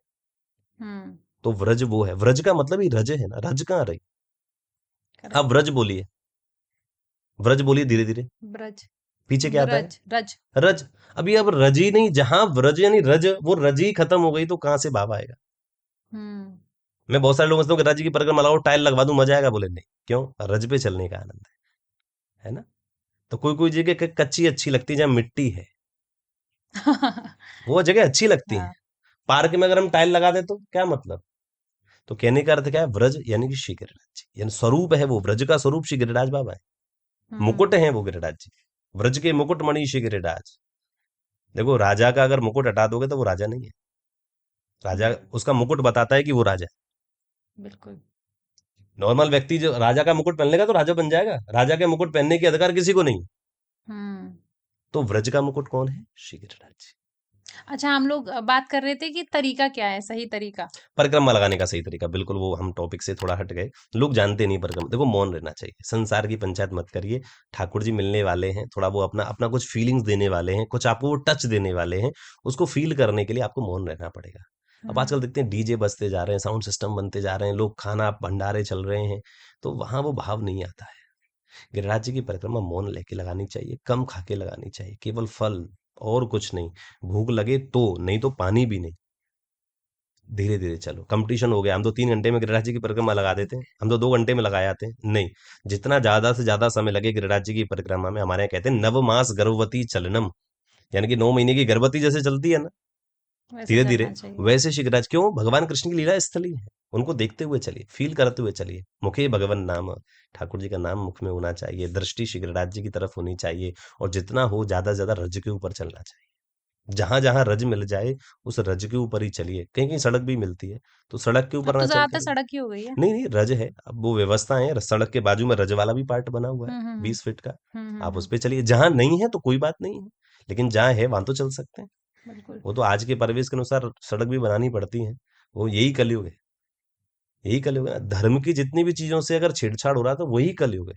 हम्म। तो व्रज वो है, व्रज का मतलब ही रज है ना, रज कहाँ रही? आप करेक्ट। व्रज बोलिए, व्रज बोलिए धीरे धीरे, ब्रज। पीछे क्या आता है? ब्रज, रज। रज। अभी अब रज ही नहीं, जहां व्रज यानी रज, वो रज ही खत्म हो गई, तो कहां से भाव आएगा? हम्म। मैं बहुत सारे लोग समझता हूँ कि रज की परिक्रमा लगाओ, टाइल लगवा दूं, मजा आएगा। बोले नहीं, क्यों? रज पे चलने का आनंद है ना? तो कोई कोई जगह कच्ची अच्छी लगती है, जहां मिट्टी है, वो जगह अच्छी लगती है। हाँ। पार्क में अगर हम टाइल लगा दे तो क्या मतलब? तो कहने का अर्थ क्या है? व्रज यानी कि श्री गिरिराज जी, यानी स्वरूप है वो, व्रज का स्वरूप श्री गिरिराज बाबा है। हम्म। मुकुट है वो गिरिराज जी, व्रज के मुकुट मणि श्री गिरिराज। देखो, राजा का अगर मुकुट हटा दोगे तो वो राजा नहीं है। राजा, हम्म। उसका मुकुट बताता है कि वो राजा है। बिल्कुल। नॉर्मल व्यक्ति जो राजा का मुकुट पहन लेगा तो राजा बन जाएगा, राजा के मुकुट पहनने के अधिकार किसी को नहीं। हम्म। तो व्रज का मुकुट कौन है? श्री गिरिराज जी। अच्छा, हम लोग बात कर रहे थे कि तरीका क्या है, सही तरीका। परिक्रमा लगाने का सही तरीका, बिल्कुल वो हम टॉपिक से थोड़ा हट गए। लोग जानते नहीं परिक्रमा। देखो, मौन रहना चाहिए, संसार की पंचायत मत करिए। ठाकुर जी मिलने वाले हैं, थोड़ा वो अपना अपना कुछ फीलिंग्स देने वाले हैं, कुछ आपको वो टच देने वाले हैं। उसको फील करने के लिए आपको मौन रहना पड़ेगा। अब आजकल हम्म। देखते हैं डीजे बजते जा रहे हैं, साउंड सिस्टम बनते जा रहे हैं, लोग खाना भंडारे चल रहे हैं, तो वहां वो भाव नहीं आता है। गिरिराज जी की परिक्रमा मौन लेके लगानी चाहिए, कम खा के लगानी चाहिए, केवल फल और कुछ नहीं। भूख लगे तो, नहीं तो पानी भी नहीं। धीरे धीरे चलो, कंपटीशन हो गया, हम तो 3 घंटे में गिरिराज जी की परिक्रमा लगा देते हैं, हम तो 2 घंटे में लगा आते हैं। नहीं, जितना ज्यादा से ज्यादा समय लगे गिरिराज जी की परिक्रमा में, हमारे यहाँ कहते हैं नवमास गर्भवती चलनम, यानी कि 9 महीने की गर्भवती जैसे चलती है ना, वैसे धीरे धीरे, चलना चाहिए। वैसे श्री गिरिराज। क्यों? भगवान कृष्ण की लीला स्थली है। उनको देखते हुए चलिए, फील करते हुए चलिए। मुखे भगवान नाम, ठाकुर जी का नाम मुख में होना चाहिए, दृष्टि श्री गिरिराज जी की तरफ होनी चाहिए, और जितना हो ज्यादा से ज्यादा रज के ऊपर चलना चाहिए। जहां जहां रज मिल जाए, उस रज के ऊपर ही चलिए। कहीं कहीं सड़क भी मिलती है, तो सड़क के अब ऊपर तो ना चल के, ज्यादातर सड़क ही हो गई है। नहीं नहीं, रज है, अब वो व्यवस्थाएं हैं, सड़क के बाजू में रज वाला भी पार्ट बना हुआ है, हम्म। हम्म। 20 फीट का। आप उस हम्म। पे चलिए, जहां नहीं है तो कोई बात नहीं है, लेकिन जहां है वहां तो चल सकते हैं। बिल्कुल। वो तो आज के परिवेश के अनुसार सड़क भी बनानी पड़ती है। वो यही कलयुग है, यही कलयुग है। धर्म की जितनी भी चीजों से अगर छेड़छाड़ हो रहा था, वही कलयुग है।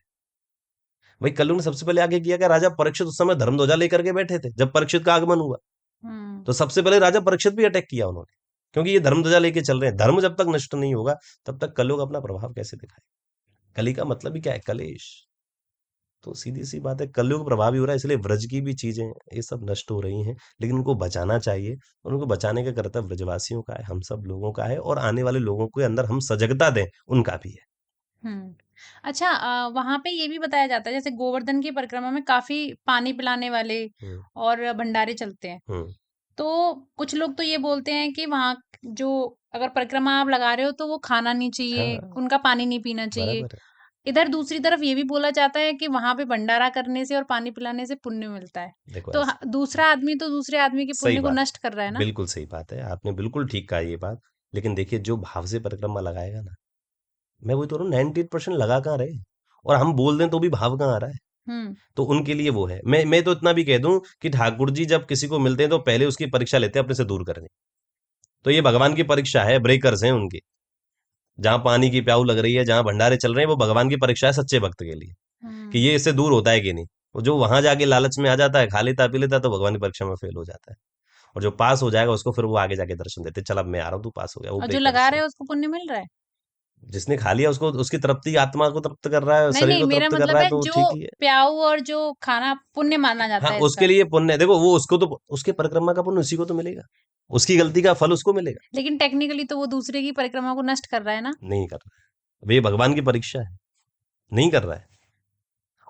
भाई, कलयुग ने सबसे पहले आगे किया क्या? राजा परीक्षित उस समय धर्म ध्वजा लेकर के बैठे थे जब परीक्षित का आगमन हुआ, हम्म। तो सबसे पहले राजा परीक्षित भी अटैक किया उन्होंने, क्योंकि ये धर्म ध्वजा लेके चल रहे हैं। धर्म जब तक नष्ट नहीं होगा, तब तक कलयुग अपना प्रभाव कैसे दिखाए? कली का मतलब ही क्या है? कलेश। तो सीधी सी बात है, कलयुग प्रभावी हो रहा है, इसलिए व्रज की भी चीजें ये सब नष्ट हो रही हैं, लेकिन उनको बचाना चाहिए। और उनको बचाने का कर्तव्य व्रजवासियों का है, हम सब लोगों का है, और आने वाले लोगों के अंदर हम सजगता दें, उनका भी है। हम्म। अच्छा, वहां पे ये भी बताया जाता है, जैसे गोवर्धन की परिक्रमा में काफी पानी पिलाने वाले हम्म। और भंडारे चलते हैं। हम्म। तो कुछ लोग तो ये बोलते हैं कि वहां जो अगर परिक्रमा आप लगा रहे हो तो वो खाना नहीं चाहिए, हाँ, उनका पानी नहीं पीना चाहिए। बराबर है। इधर दूसरी तरफ ये भी बोला जाता है कि वहां पे भंडारा करने से और पानी पिलाने से पुण्य मिलता है। देखो तो ऐसा दूसरा आदमी तो दूसरे आदमी के सही पुण्य को बात नष्ट कर रहा है है, ना। बिल्कुल सही बात है, आपने बिल्कुल ठीक कहा ये बात। लेकिन देखिए जो भाव से परिक्रमा लगाएगा ना, मैं वही तो रहा हूँ, 98% लगा कहाँ रहे, और हम बोल दें तो भी भाव कहाँ आ रहा है। हम्म। तो उनके लिए वो है। मैं तो इतना भी कह दूं कि ठाकुर जी जब किसी को मिलते हैं तो पहले उसकी परीक्षा लेते हैं अपने से दूर करने। तो ये भगवान की परीक्षा है, ब्रेकर्स हैं उनके। जहां पानी की प्याऊ लग रही है, जहां भंडारे चल रहे हैं, वो भगवान की परीक्षा है सच्चे भक्त के लिए, कि हम्म। ये इससे दूर होता है कि नहीं। वो जो वहां जाके लालच में आ जाता है, खा लेता पी लेता है, तो भगवान की परीक्षा में फेल हो जाता है। और जो पास हो जाएगा उसको फिर वो आगे जाके दर्शन देते हैं, चल अब मैं आ रहा हूँ, तू पास हो गया, वो और जो लगा ब्रेकर्स रहे है। हैं उसको पुण्य मिल रहा है। जिसने खा लिया उसको उसकी तृप्ति, आत्मा को तृप्त कर रहा है, नहीं शरीर नहीं, को मेरा तृप्त कर रहा मतलब है, है तो वो जो ठीक ही है। प्याऊ और जो खाना पुण्य माना हाँ, जाता है उसके इसका। लिए पुण्य है। देखो वो उसको तो उसके परिक्रमा का पुण्य उसी को तो मिलेगा, उसकी गलती का फल उसको मिलेगा। लेकिन टेक्निकली तो वो दूसरे की परिक्रमा को नष्ट कर रहा है ना। नहीं कर रहा है, अब ये भगवान की परीक्षा है, नहीं कर रहा है।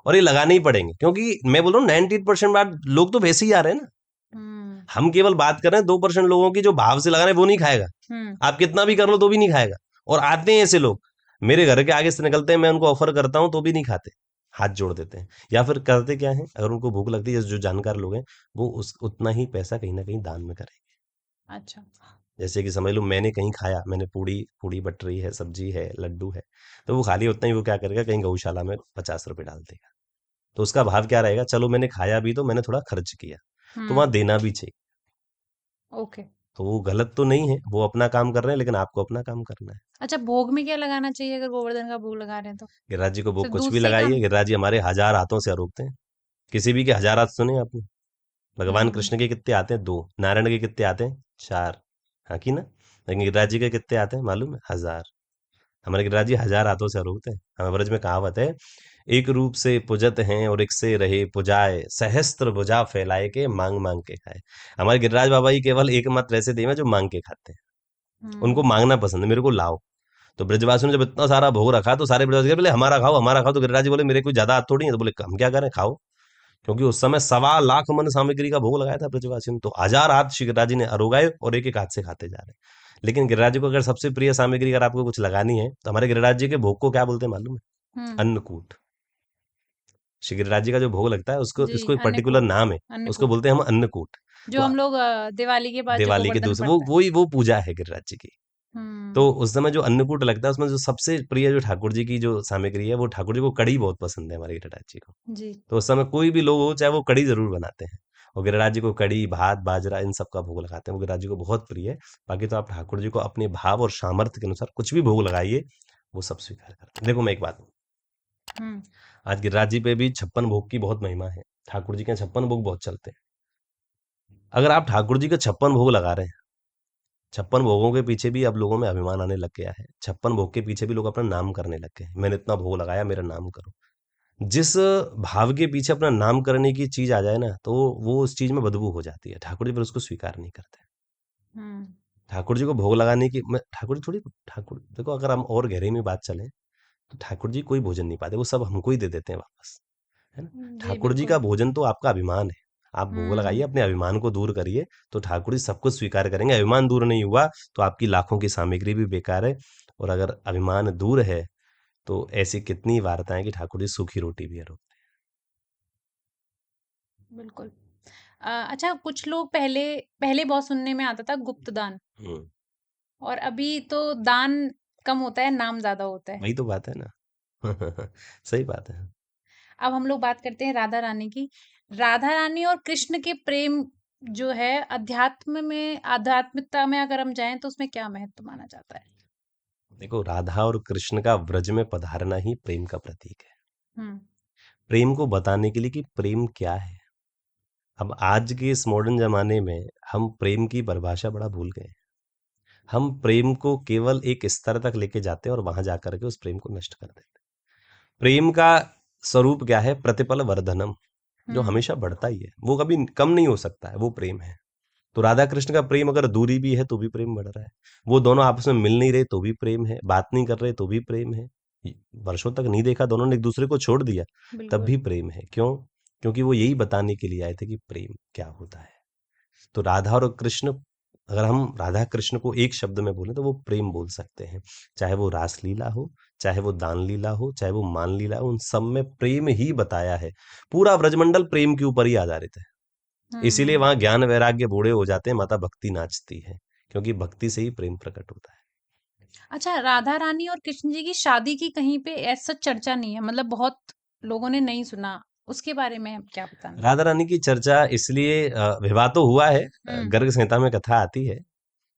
और ये लगाने ही पड़ेंगे, क्योंकि मैं बोल रहा हूँ 98% बार लोग तो वैसे ही आ रहे हैं ना। हम्म। हम केवल बात कर रहे हैं 2% लोगों की, जो भाव से लगा रहे हैं वो नहीं खाएगा। हम्म। आप कितना भी कर लो तो भी नहीं खाएगा। और आते हैं ऐसे लोग, मेरे घर के आगे से निकलते हैं, मैं उनको ऑफर करता हूँ तो भी नहीं खाते, हाथ जोड़ देते हैं। या फिर करते क्या है, अगर उनको भूख लगती है, जो जानकार लोग हैं, वो उस उतना ही पैसा कहीं ना कहीं दान में करें। अच्छा। जैसे कि समझ लो मैंने कहीं खाया, मैंने पूड़ी पूड़ी बट रही है, सब्जी है, लड्डू है, तो वो खाली उतना ही वो क्या करेगा, कहीं गौशाला में 50 रुपए डाल देगा। तो उसका भाव क्या रहेगा, चलो मैंने खाया भी तो मैंने थोड़ा खर्च किया, तो वहां हम्म। देना भी चाहिए। ओके। तो वो गलत तो नहीं है, वो अपना काम कर रहे हैं, लेकिन आपको अपना काम करना है। अच्छा, भोग में क्या लगाना चाहिए अगर गोवर्धन का भोग लगा रहे हैं तो? गिरिराज जी को भोग सिर्फ कुछ दूध भी से ही लगाइए, काम? गिरिराज जी हमारे 1000 हाथों से अरोगते हैं। किसी भी के 1000 हाथ सुने आपने? भगवान हम्म। कृष्ण के कितने आते हैं? 2। नारायण के कितने आते हैं? 4। हाँ की ना? लेकिन गिरिराज जी के कितने आते हैं मालूम है? 1000। हमारे गिरिराज जी 1000 हाथों से अरोगते हैं। हमारे ब्रज में कहावत है, एक रूप से पुजत हैं और एक से रहे पुजाए, सहस्त्र भुजा फैलाए के मांग मांग के खाए। हमारे गिरिराज बाबा ही केवल एकमात्र ऐसे देव हैं जो मांग के खाते हैं। उनको हम्म। मांगना पसंद है, मेरे को लाओ। तो ब्रजवासियों ने जब इतना सारा भोग रखा, तो सारे ब्रजवासी बोले हमारा खाओ, हमारा खाओ। तो गिरिराज जी बोले मेरे कोई ज्यादा हाथ थोड़ी है, तो बोले हम क्या करें, खाओ। क्योंकि उस समय 1.25 लाख मन सामग्री का भोग लगाया था ब्रजवासियों ने, तो 1000 हाथ श्री गिरिराज जी ने अरोगाए और एक एक हाथ से खाते जा रहे हैं। लेकिन गिरिराज जी को अगर सबसे प्रिय सामग्री अगर आपको कुछ लगानी है, तो हमारे गिरिराज जी के भोग को क्या बोलते हैं मालूम है? हम्म। अन्नकूट। श्री गिरिराज जी का जो भोग लगता है, उसको जी, इसको एक पर्टिकुलर अन्नकूट। नाम है। उसको अन्नकूट बोलते हैं हम अन्नकूट। जो तो हम लोग दिवाली के बाद जो दिवाली के गोवर्धन दूसरे वो पड़ता है। वही वो पूजा है गिरिराज जी की। तो हम्म। उस समय जो अन्नकूट लगता है, उसमें जो सबसे प्रिय जो ठाकुर जी की जो सामग्री है, वो ठाकुर जी को कड़ी बहुत पसंद है हमारे गिरिराज जी को। जी। तो उस समय कोई भी लोग हो, चाहे वो कड़ी जरूर बनाते हैं। और गिरिराज जी को कड़ी, भात, बाजरा इन सब का भोग लगाते हैं, वो गिरिराज जी को बहुत प्रिय है। बाकी तो आप ठाकुर जी को अपने भाव और सामर्थ्य के अनुसार कुछ भी भोग लगाइए, वो सब स्वीकार करते हैं। देखो मैं एक बात बोलूं, हम्म। आज गिरिराज जी पे भी 56 भोग की बहुत महिमा है। ठाकुर जी के 56 भोग बहुत चलते हैं। अगर आप ठाकुर जी के 56 भोग लगा रहे हैं, 56 भोगों के पीछे भी अब लोगों में अभिमान आने लग गया है। 56 भोग के पीछे भी लोग अपना नाम करने लग गए हैं, मैंने इतना भोग लगाया, मेरा नाम करो। जिस भाव के पीछे अपना नाम करने की चीज आ जाए ना, तो वो उस चीज में बदबू हो जाती है। ठाकुर जी फिर उसको स्वीकार नहीं करते। हम्म। ठाकुर जी को भोग लगाने की मैं ठाकुर जी थोड़ी, ठाकुर देखो अगर हम और गहरे में बात चलें, तो ठाकुर जी कोई भोजन नहीं पाते, वो सब हमको ही दे देते हैं वापस, है ना? जी ठाकुर जी बिल्कुल। का भोजन तो आपका अभिमान है। आप भोग लगाइए, हम्म। अपने अभिमान को दूर करिए, तो ठाकुर जी सब कुछ स्वीकार करेंगे। अभिमान दूर नहीं हुआ तो आपकी लाखों की सामग्री भी बेकार है। और अगर अभिमान दूर है, तो ऐसी कितनी वार्ताएं कि ठाकुर जी सूखी रोटी भी है। बिल्कुल। अच्छा, कुछ लोग पहले पहले बहुत सुनने में आता था गुप्त दान, हम्म, और अभी तो दान कम होता है, नाम ज्यादा होता है। वही तो बात है ना। सही बात है। अब हम लोग बात करते हैं राधा रानी की। राधा रानी और कृष्ण के प्रेम जो है, अध्यात्म में, आध्यात्मिकता में अगर हम जाएं तो उसमें क्या महत्व माना जाता है? देखो राधा और कृष्ण का व्रज में पधारना ही प्रेम का प्रतीक है। हम्म। प्रेम को बताने के लिए कि प्रेम क्या है। अब आज के इस मॉडर्न जमाने में हम प्रेम की परिभाषा बड़ा भूल गए। हम प्रेम को केवल एक स्तर तक लेके जाते हैं और वहां जाकर के उस प्रेम को नष्ट कर देते हैं। प्रेम का स्वरूप क्या है? प्रतिपल वर्धनम, जो हम्म। हमेशा बढ़ता ही है, वो कभी कम नहीं हो सकता है, वो प्रेम है। तो राधा कृष्ण का प्रेम अगर दूरी भी है तो भी प्रेम बढ़ रहा है। वो दोनों आपस में मिल नहीं रहे तो भी प्रेम है, बात नहीं कर रहे तो भी प्रेम है, वर्षों तक नहीं देखा, दोनों ने एक दूसरे को छोड़ दिया, तब बिल्कुल। भी प्रेम है। क्यों? क्योंकि वो यही बताने के लिए आए थे कि प्रेम क्या होता है। तो राधा और कृष्ण, अगर हम राधा कृष्ण को एक शब्द में बोले तो वो प्रेम बोल सकते हैं। चाहे वो रास लीला हो, चाहे वो दान लीला हो, चाहे वो मान लीला हो, उन सब में प्रेम ही बताया है। पूरा ब्रजमंडल प्रेम के ऊपर ही आधारित है। इसीलिए हम्म। वहां ज्ञान वैराग्य बूढ़े हो जाते हैं, माता भक्ति नाचती है, क्योंकि भक्ति से ही प्रेम प्रकट होता है। अच्छा, राधा रानी और कृष्ण जी की शादी की कहीं पे ऐसा चर्चा नहीं है, मतलब बहुत लोगों ने नहीं सुना, उसके बारे में आप क्या बताना राधा चाहेंगे? रानी की चर्चा इसलिए विवाह तो हुआ है, हम्म। गर्ग संहिता में कथा आती है।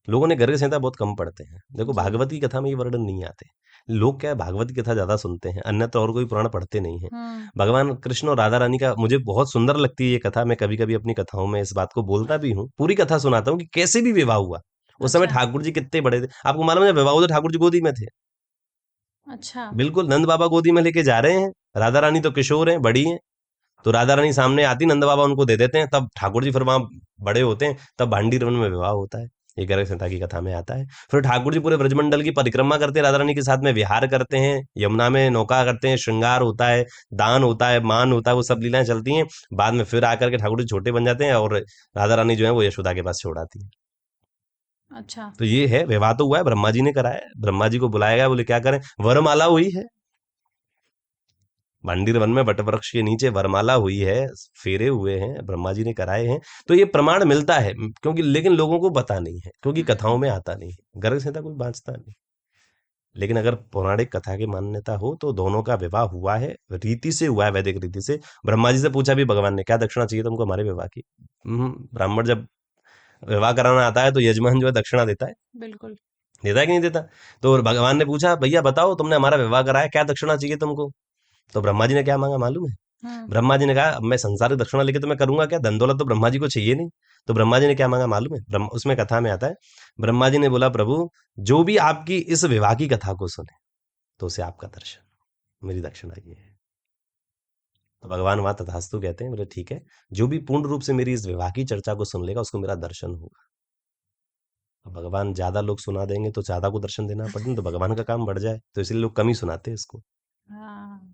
लोगों ने गर्ग संहिता बहुत कम पढ़ते हैं। देखो जी। भागवत की कथा में ये वर्णन नहीं आते। लोग क्या है, भागवत की कथा ज्यादा सुनते हैं, अन्यथा और कोई पुराण पढ़ते नहीं है। हम्म। भगवान कृष्ण और राधा रानी का मुझे बहुत सुंदर लगती है ये कथा। मैं कभी कभी अपनी कथाओं में इस बात को बोलता भी हूँ, पूरी कथा सुनाता हूँ कि कैसे भी विवाह हुआ। उस समय अच्छा। ठाकुर जी कितने बड़े थे आपको मालूम है? जब विवाह हुआ तो ठाकुर जी गोदी में थे। अच्छा। बिल्कुल नंद बाबा गोदी में लेके जा रहे हैं, राधा रानी तो किशोर हैं, बड़ी हैं। तो राधा रानी सामने आती, नंद बाबा उनको दे देते हैं, तब ठाकुर जी फिर वहां बड़े होते हैं, तब भांडी वन में विवाह होता है। ये गर्ग संहिता की कथा में आता है। फिर ठाकुर जी पूरे ब्रजमंडल की परिक्रमा करते हैं, राधा रानी के साथ में विहार करते हैं, यमुना में नौका करते हैं, श्रृंगार होता है, दान होता है, मान होता है, वो सब लीलाएं चलती हैं। बाद में फिर आकर के ठाकुर जी छोटे बन जाते हैं और राधा रानी जो है वो यशोदा के पास छोड़ आती है। अच्छा। तो ये है, विवाह तो हुआ है, ब्रह्मा जी ने कराया है, ब्रह्मा जी को बुलाया गया, बोले क्या करें, वरमाला हुई है। मंदिर वन में वटवृक्ष के नीचे वरमाला हुई है, फेरे हुए हैं, ब्रह्मा जी ने कराए हैं। तो ये प्रमाण मिलता है, क्योंकि लेकिन लोगों को पता नहीं है, क्योंकि कथाओं हम्म। में आता नहीं है, गर्ग संहिता कोई बांचता नहीं। लेकिन अगर पौराणिक कथा की मान्यता हो तो दोनों का विवाह हुआ है, रीति से हुआ है, वैदिक रीति से। ब्रह्मा जी से पूछा भी भगवान ने, क्या दक्षिणा चाहिए तुमको हमारे विवाह की? ब्राह्मण जब विवाह कराना आता है तो यजमान जो है दक्षिणा देता है। बिल्कुल। देता है कि नहीं देता? तो भगवान ने पूछा, भैया बताओ, तुमने हमारा विवाह कराया, क्या दक्षिणा चाहिए तुमको? तो ब्रह्मा जी ने क्या मांगा मालूम है? हम्म। ब्रह्मा जी ने कहा, अब मैं संसारिक दक्षिणा लेके तो मैं करूंगा क्या? धन दौलत तो ब्रह्मा जी को चाहिए नहीं। तो ब्रह्मा जी ने क्या मांगा मालूम है? उसमें कथा में आता है, ब्रह्मा जी ने बोला, प्रभु जो भी आपकी इस विवाह की कथा को सुने तो उसे आपका दर्शन, मेरी दक्षिणा ये है। तो भगवान वहां तथास्तु कहते हैं, बोले ठीक है, जो भी पूर्ण रूप से मेरी इस विवाह की चर्चा को सुन लेगा उसको मेरा दर्शन होगा। अब भगवान ज्यादा लोग सुना देंगे तो ज्यादा को दर्शन देना पड़े ना, तो भगवान का काम बढ़ जाए, तो इसलिए लोग कम ही सुनाते हैं इसको। हाँ।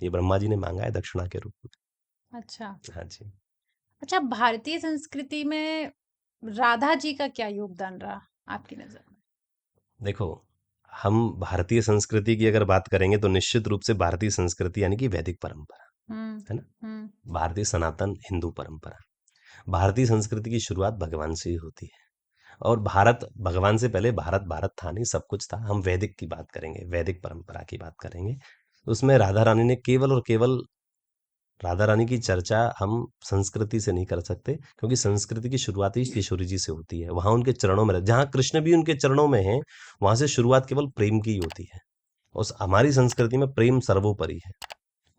ये ब्रह्मा जी ने मांगा है दक्षिणा के रूप अच्छा। में। हाँ जी। अच्छा, भारतीय संस्कृति में राधा जी का क्या योगदान रहा आपकी नजर में? देखो, हम भारतीय संस्कृति की अगर बात करेंगे तो निश्चित रूप से भारतीय संस्कृति यानी कि वैदिक परंपरा, हम्म। है ना? हम्म। भारतीय सनातन हिंदू परंपरा। भारतीय संस्कृति की शुरुआत भगवान से ही होती है। और भारत, भगवान से पहले भारत भारत था नहीं, सब कुछ था। हम वैदिक की बात करेंगे, वैदिक परंपरा की बात करेंगे। उसमें राधा रानी ने केवल और केवल, राधा रानी की चर्चा हम संस्कृति से नहीं कर सकते, क्योंकि संस्कृति की शुरुआत ही किशोरी जी से होती है। वहां उनके चरणों में, जहां कृष्ण भी उनके चरणों में है, वहां से शुरुआत केवल प्रेम की ही होती है। उस हमारी संस्कृति में प्रेम सर्वोपरि है।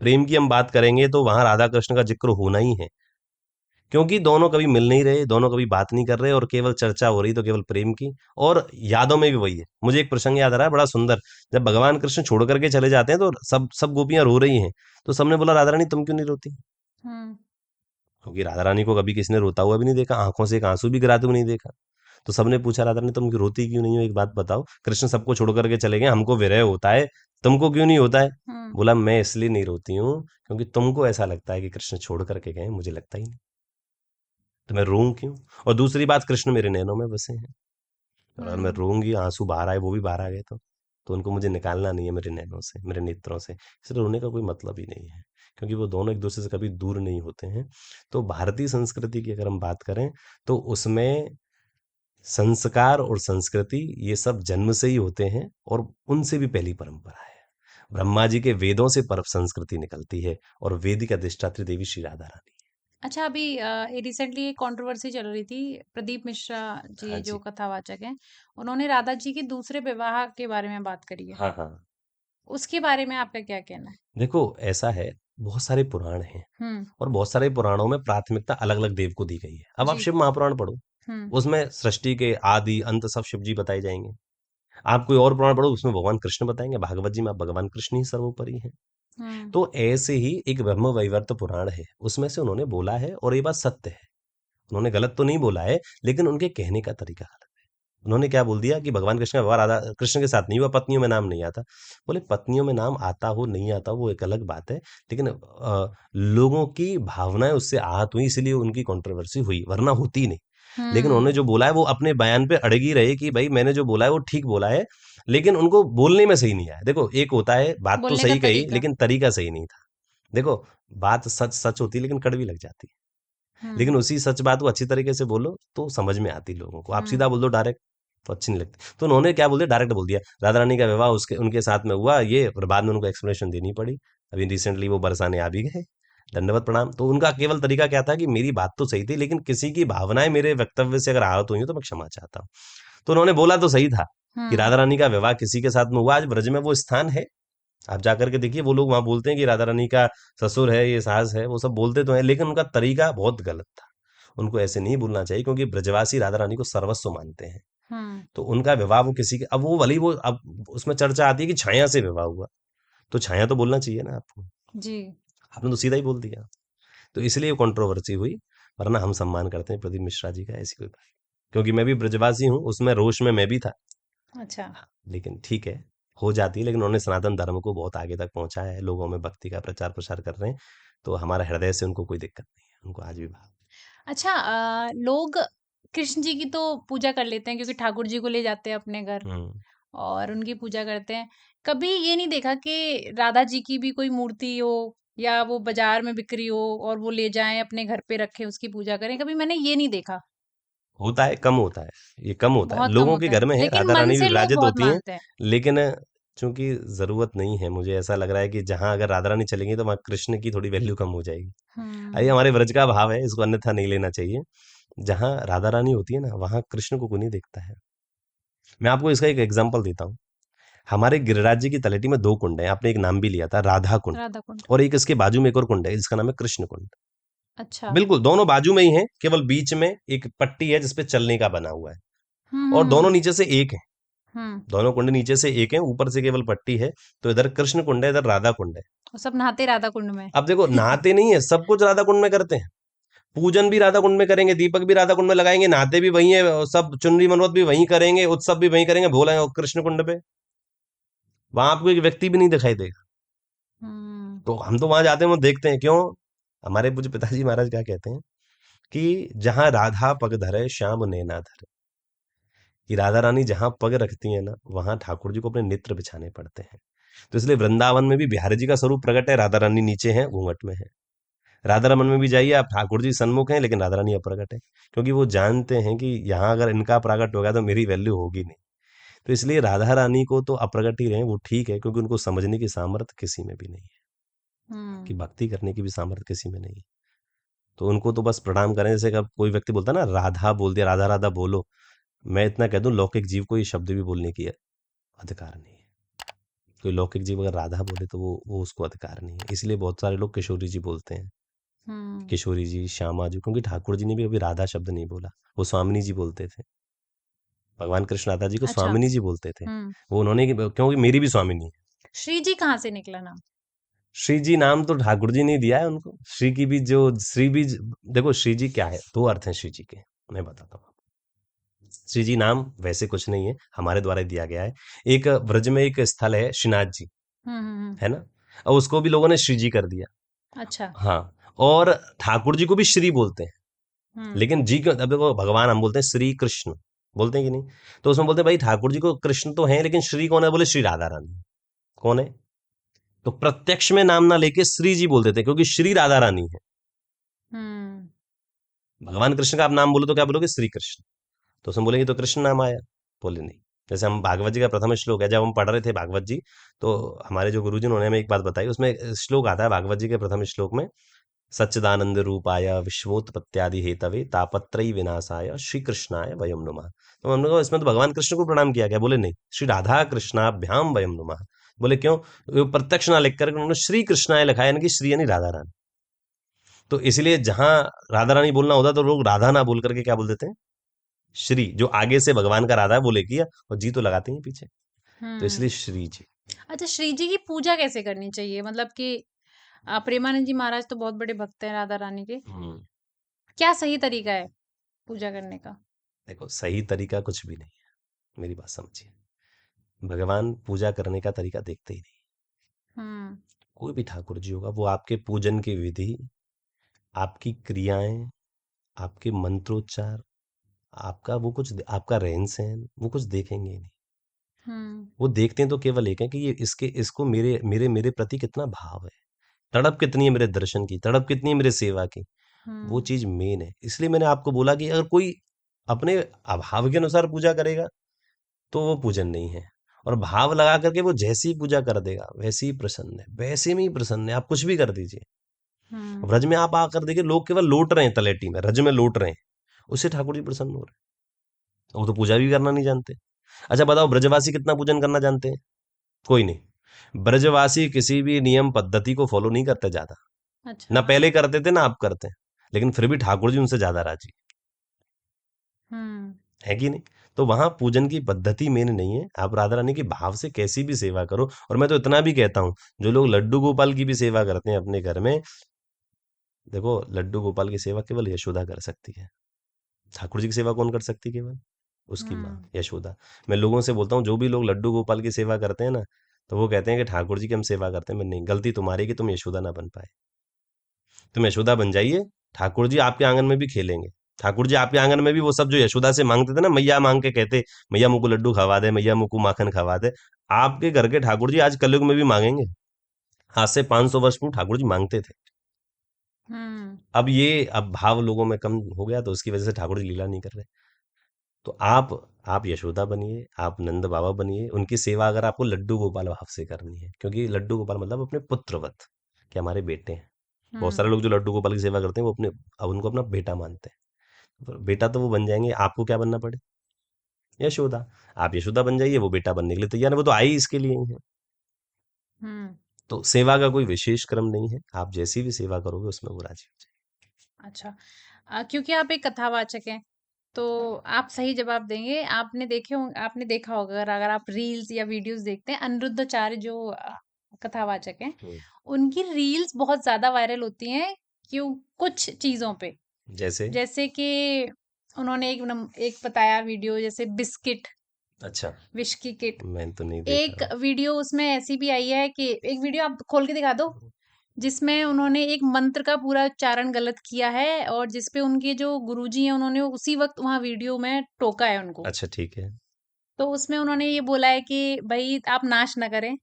प्रेम की हम बात करेंगे तो वहां राधा कृष्ण का जिक्र होना ही है, क्योंकि दोनों कभी मिल नहीं रहे, दोनों कभी बात नहीं कर रहे, और केवल चर्चा हो रही तो केवल प्रेम की। और यादों में भी वही है। मुझे एक प्रसंग याद आ रहा है बड़ा सुंदर। जब भगवान कृष्ण छोड़ करके चले जाते हैं तो सब सब गोपियां रो रही हैं। तो सबने बोला, राधा रानी तुम क्यों नहीं रोती? हम्म। क्योंकि राधा रानी को कभी किसी ने रोता हुआ भी नहीं देखा, आंखों से एक आंसू भी गिराते हुए नहीं देखा। तो सबने पूछा, राधा रानी तुम रोती क्यों नहीं हो, एक बात बताओ, कृष्ण सबको छोड़ करके चले गए, हमको विरह होता है, तुमको क्यों नहीं होता है? हम्म। बोला, मैं इसलिए नहीं रोती हूँ क्योंकि तुमको ऐसा लगता है कि कृष्ण छोड़ करके गए, मुझे लगता ही नहीं, तो मैं रोऊं क्यों? और दूसरी बात, कृष्ण मेरे नैनों में बसे हैं, और अगर मैं हम्म। रोऊंगी, आंसू बाहर आए, वो भी बाहर आ गए तो उनको मुझे निकालना नहीं है मेरे नैनों से, मेरे नेत्रों से, इसलिए रोने का कोई मतलब ही नहीं है, क्योंकि वो दोनों एक दूसरे से कभी दूर नहीं होते हैं। तो भारतीय संस्कृति की अगर हम बात करें तो उसमें संस्कार और संस्कृति ये सब जन्म से ही होते हैं, और उनसे भी पहली परंपरा है। ब्रह्मा जी के वेदों से पर संस्कृति निकलती है, और वेद की अधिष्ठात्री देवी श्री राधा रानी। अच्छा, अभी रिसेंटली एक कंट्रोवर्सी चल रही थी। प्रदीप मिश्रा हाँ जी जो जी। कथावाचक हैं, उन्होंने राधा जी के दूसरे विवाह के बारे में बात करी है। हाँ हाँ। उसके बारे में आपका क्या कहना है? देखो ऐसा है, बहुत सारे पुराण हैं, हम्म। और बहुत सारे पुराणों में प्राथमिकता अलग अलग देव को दी गई है। अब आप जी। शिव महापुराण पढ़ो, हम्म। उसमें सृष्टि के आदि अंत सब शिव जी बताए जाएंगे। आप कोई और पुराण पढ़ो, उसमें भगवान कृष्ण बताएंगे, भागवत जी में आप भगवान कृष्ण ही सर्वोपरि है। हम्म। तो ऐसे ही एक ब्रह्म वैवर्त पुराण है, उसमें से उन्होंने बोला है, और ये बात सत्य है, उन्होंने गलत तो नहीं बोला है, लेकिन उनके कहने का तरीका गलत है। उन्होंने क्या बोल दिया कि भगवान कृष्ण का व्यवहार राधा कृष्ण के साथ नहीं हुआ, पत्नियों में नाम नहीं आता। बोले पत्नियों में नाम आता हो नहीं आता वो एक अलग बात है, लेकिन लोगों की भावनाएं उससे आहत हुई, इसलिए उनकी कंट्रोवर्सी हुई, वरना होती ही नहीं। लेकिन उन्होंने जो बोला है वो अपने बयान पे अड़गी रहे कि भाई मैंने जो बोला है वो ठीक बोला है, लेकिन उनको बोलने में सही नहीं आया। देखो एक होता है बात तो बोलने का सही कही तरीका। लेकिन तरीका सही नहीं था। देखो बात सच सच होती है लेकिन कड़वी लग जाती है, लेकिन हम्म। उसी सच बात को अच्छी तरीके से बोलो तो समझ में आती लोगों को। आप सीधा हम्म। बोल दो डायरेक्ट तो अच्छी नहीं लगती। तो उन्होंने क्या बोल दिया, डायरेक्ट बोल दिया राधा रानी का विवाह उसके उनके साथ में हुआ ये, और बाद में उनको एक्सप्लेनेशन देनी पड़ी। अभी रिसेंटली वो बरसाने आ भी गए, दंडवत प्रणाम। तो उनका केवल तरीका क्या था कि मेरी बात तो सही थी लेकिन किसी की भावनाएं मेरे वक्तव्य से अगर आहत हुई हो तो मैं क्षमा चाहता हूँ। तो उन्होंने बोला तो सही था कि हम्म। राधा रानी का विवाह किसी के साथ में हुआ। आज ब्रज में वो स्थान है, आप जाकर के देखिए, वो लोग वहां बोलते हैं कि राधा रानी का ससुर है, ये सास है, वो सब बोलते तो हैं, लेकिन उनका तरीका बहुत गलत था। उनको ऐसे नहीं बोलना चाहिए क्योंकि ब्रजवासी राधा रानी को सर्वस्व मानते हैं। हम्म। तो उनका विवाह वो किसी के, अब वो भले ही वो, अब उसमें चर्चा आती है कि छाया से विवाह हुआ, तो छाया तो बोलना चाहिए ना आपको, जी। आपने तो सीधा ही बोल दिया। तो इसलिए वो कंट्रोवर्सी हुई, वरना हम सम्मान करते हैं प्रदीप मिश्रा जी का, ऐसी कोई बात, क्योंकि मैं भी ब्रजवासी हूँ, उसमें रोष में मैं भी था। अच्छा। हाँ, लेकिन ठीक है, हो जाती है, लेकिन उन्होंने सनातन धर्म को बहुत आगे तक पहुंचाया है, लोगों में भक्ति का प्रचार प्रसार कर रहे हैं। तो हमारा हृदय से उनको कोई दिक्कत नहीं है, उनको आज भी भाव। अच्छा, लोग कृष्ण जी की तो पूजा कर लेते हैं क्योंकि ठाकुर जी को ले जाते हैं अपने घर हम्म। और उनकी पूजा करते हैं। कभी ये नहीं देखा कि राधा जी की भी कोई मूर्ति हो या वो बाजार में बिक्री हो और वो ले जाएं अपने घर पे रखें उसकी पूजा करें? कभी मैंने ये नहीं देखा। होता है, कम होता है, ये कम होता है, बहुत कम लोगों के होता है घर में है, लेकिन राधा मन रानी भी से लोग विराजित बहुत होती हैं। मानते हैं। लेकिन चूंकि जरूरत नहीं है, मुझे ऐसा लग रहा है कि जहां अगर राधा रानी चलेंगी तो वहां कृष्ण की थोड़ी वैल्यू कम हो जाएगी। अरे हम्म। हमारे व्रज का भाव है, इसको अन्यथा नहीं लेना चाहिए। जहां राधा रानी होती है ना, वहां कृष्ण को कोई नहीं देखता है। मैं आपको इसका एक एग्जांपल देता हूँ। हमारे गिरिराज जी की तलेटी में दो कुंड है, आपने एक नाम भी लिया था राधा कुंड, राधा कुंड। और एक इसके बाजू में एक और कुंड है जिसका नाम है कृष्ण कुंड। अच्छा। बिल्कुल दोनों बाजू में ही है, केवल बीच में एक पट्टी है जिसपे चलने का बना हुआ है, और दोनों हम्म। नीचे से एक है। हम्म। दोनों कुंड नीचे से एक है, ऊपर से केवल पट्टी है। तो इधर कृष्ण कुंड है, इधर राधा कुंड है। और सब नहाते राधा कुंड में। अब देखो नहाते नहीं है, सब कुछ राधा कुंड में करते हैं। पूजन भी राधा कुंड में करेंगे, दीपक भी राधा कुंड में लगाएंगे, नहाते भी वहीं है, और सब चुनरी मनोरथ भी वहीं करेंगे, उत्सव भी वहीं करेंगे, भोला कृष्ण कुंड पे। वहां आपको एक व्यक्ति भी नहीं दिखाई देगा। हम्म। तो हम तो वहां जाते हैं, वो देखते हैं। क्यों? हमारे पूज्य पिताजी महाराज क्या कहते हैं कि जहां राधा पग धरे श्याम नैना धरे, कि राधा रानी जहां पग रखती है ना, वहां ठाकुर जी को अपने नेत्र बिछाने पड़ते हैं। तो इसलिए वृंदावन में भी बिहारी जी का स्वरूप प्रकट है, राधा रानी नीचे है, घूंघट में है। राधा रमन में भी जाइए आप, ठाकुर जी सन्मुख हैं लेकिन राधा रानी अप्रगट है, क्योंकि वो जानते हैं कि यहाँ अगर इनका प्राकट होगा तो मेरी वैल्यू होगी नहीं। तो इसलिए राधा रानी को तो अप्रगट ही रहे, वो ठीक है, क्योंकि उनको समझने की सामर्थ्य किसी में भी नहीं है, कि हम्म। भक्ति करने की भी सामर्थ्य किसी में नहीं है। तो उनको तो बस प्रणाम करें। जैसे अगर कोई व्यक्ति बोलता है ना राधा बोल दिया, राधा राधा बोलो, मैं इतना कह दूं लौकिक जीव को ये शब्द भी बोलने की अधिकार नहीं है। कोई लौकिक जीव अगर राधा बोले तो वो उसको अधिकार नहीं है। इसलिए बहुत सारे लोग किशोरी जी बोलते हैं, हम्म। किशोरी जी, श्यामा जी, क्योंकि ठाकुर जी ने भी कभी राधा शब्द नहीं बोला, वो स्वामिनी जी बोलते थे। भगवान कृष्ण राधा जी को अच्छा। स्वामिनी जी बोलते थे। हम्म। वो उन्होंने क्योंकि मेरी भी स्वामिनी है। श्री जी कहाँ से निकला नाम? श्री जी नाम तो ठाकुर जी ने ही दिया है उनको। श्री की भी जो श्री भी, देखो श्री जी क्या है, दो अर्थ हैं श्री जी के, मैं बताता हूँ। श्री जी नाम वैसे कुछ नहीं है, हमारे द्वारा ही दिया गया है। एक ब्रज में एक स्थल है श्रीनाथ जी, हम्म। है ना, और उसको भी लोगों ने श्री जी कर दिया। अच्छा। हाँ, और ठाकुर जी को भी श्री बोलते हैं, हम्म। लेकिन जी क्यों, अब देखो भगवान हम बोलते हैं श्री कृष्ण, बोलते हैं कि नहीं? तो उसमें बोलते हैं भाई ठाकुर जी को कृष्ण तो है लेकिन श्री कौन है, बोले श्री राधा रानी। कौन है? तो प्रत्यक्ष में नाम ना लेके श्री जी बोल देते हैं, क्योंकि श्री राधा रानी है। हम्म। भगवान कृष्ण का आप नाम बोलो तो क्या बोलोगे? श्री कृष्ण। तो उसमें बोलेंगे तो कृष्ण नाम आया, बोले नहीं। जैसे हम भागवत जी का प्रथम श्लोक है, जब हम पढ़ रहे थे भागवत जी, तो हमारे जो गुरुजी उन्होंने हमें एक बात बताई, उसमें श्लोक आता है भागवत जी के प्रथम श्लोक में, सच्चिदानंद रूपाय विश्वोत्पत्त्यादि हेतवे तापत्रयी विनाशाय श्री कृष्णाय वयम नुमः। तो हमने कहा इसमें तो भगवान कृष्ण को प्रणाम किया गया, बोले नहीं, श्री राधा कृष्णाभ्याम वयम नुमः। बोले क्यों? वो प्रत्यक्ष ना लिख कर उन्होंने श्री कृष्णाय लिखा है, यानी कि श्री यानी राधा रानी। तो इसलिए जहां राधा रानी बोलना होता है तो लोग राधा ना बोल करके क्या बोल देते हैं? श्री, जो आगे से भगवान का राधा बोले किया, और जी तो लगाते हैं पीछे, तो इसलिए हम्म। श्री जी। अच्छा, श्री जी की पूजा कैसे करनी चाहिए? मतलब कि प्रेमानंद जी महाराज तो बहुत बड़े भक्त हैं राधा रानी के। हम्म। क्या सही तरीका है पूजा करने का? देखो सही तरीका कुछ भी नहीं है, मेरी बात समझिए। भगवान पूजा करने का तरीका देखते ही नहीं। हम्म। कोई भी ठाकुर जी होगा, वो आपके पूजन की विधि, आपकी क्रियाएं, आपके मंत्रोच्चार, आपका वो कुछ आपका रहन सहन वो कुछ देखेंगे ही नहीं। हम्म। वो देखते हैं तो केवल एक है कि ये इसको मेरे मेरे मेरे प्रति कितना भाव है, तड़प कितनी है मेरे दर्शन की, तड़प कितनी है मेरे सेवा की। वो हम्म। चीज मेन है। इसलिए मैंने आपको बोला कि अगर कोई अपने अभाव के अनुसार पूजा करेगा तो वो पूजन नहीं है, और भाव लगा करके वो जैसी पूजा कर देगा वैसे ही प्रसन्न है, वैसे में ही प्रसन्न है, आप कुछ भी कर दीजिए। हम्म। व्रज में आप आकर देखिए, लोग केवल लौट रहे हैं, तलेटी में रज में लौट रहे हैं, उससे ठाकुर जी प्रसन्न हो रहे हैं। वो तो पूजा भी करना नहीं जानते। अच्छा बताओ, ब्रजवासी कितना पूजन करना जानते हैं? कोई नहीं। ब्रजवासी किसी भी नियम पद्धति को फॉलो नहीं करते ज्यादा, ना अच्छा। पहले करते थे ना आप करते हैं, लेकिन फिर भी ठाकुर जी उनसे ज्यादा राजी हम्म। है कि नहीं? तो वहां पूजन की पद्धति मेन नहीं है, आप राधा रानी के भाव से कैसी भी सेवा करो। और मैं तो इतना भी कहता हूं, जो लोग लड्डू गोपाल की भी सेवा करते हैं अपने घर में, देखो लड्डू गोपाल की सेवा केवल यशोदा कर सकती है। ठाकुर जी की सेवा कौन कर सकती है? केवल उसकी माँ हम्म। यशोदा। मैं लोगों से बोलता हूँ, जो भी लोग लड्डू गोपाल की सेवा करते हैं ना, तो वो कहते हैं कि ठाकुर जी की हम सेवा करते हैं। मैं नहीं, गलती तुम्हारी कि तुम यशोदा ना बन पाए। तुम यशोदा बन जाइए, ठाकुर जी आपके आंगन में भी खेलेंगे। ठाकुर जी आपके आंगन में भी वो सब जो यशोदा से मांगते थे ना, मैया मांग के कहते, मैया मुझको लड्डू खवा दे, मैया मुझको माखन खवा दे, आपके घर के ठाकुर जी आज कलयुग में भी मांगेंगे। आज से 500 वर्ष पूर्व ठाकुर जी मांगते थे। हम्म। अब भाव लोगों में कम हो गया, तो उसकी वजह से ठाकुर जी लीला नहीं कर रहे। तो आप यशोदा बनिए, आप नंद बाबा बनिए, उनकी सेवा अगर आपको लड्डू गोपाल भाव से करनी है, क्योंकि लड्डू गोपाल मतलब अपने पुत्रवत, कि हमारे बेटे हैं। बहुत सारे हम्म। लोग जो लड्डू गोपाल की सेवा करते हैं वो अपने, अब उनको अपना बेटा मानते हैं। तो बेटा तो वो बन जाएंगे, आपको क्या बनना पड़े? यशोदा। आप यशोदा बन जाइए, वो बेटा बनने के लिए तैयार है, वो तो आई इसके लिए ही है। हम्म। तो सेवा का कोई विशेष क्रम नहीं है, आप जैसी भी सेवा करोगे उसमें वो राजी हो अच्छा। क्योंकि आप एक कथावाचक हैं, तो आप सही जवाब देंगे। आपने देखा होगा, अगर अगर आप रील्स या वीडियोस देखते हैं, अनिरुद्धाचार्य जो कथावाचक हैं, जाएंगे। उनकी रील्स बहुत ज्यादा वायरल होती हैं। क्यों? कुछ चीजों पे, जैसे? जैसे कि उन्होंने एक बताया वीडियो, जैसे बिस्किट, अच्छा, विश की किट। मैं तो नहीं एक देखा। वीडियो उसमें ऐसी भी आई है कि, एक वीडियो आप खोल के दिखा दो, जिसमें उन्होंने एक मंत्र का पूरा उच्चारण गलत किया है, और जिसपे उनके जो गुरुजी हैं, उन्होंने उसी वक्त वहां वीडियो में टोका है उनको। अच्छा ठीक है। तो उसमें उन्होंने ये बोला है कि भाई आप नाश ना करें,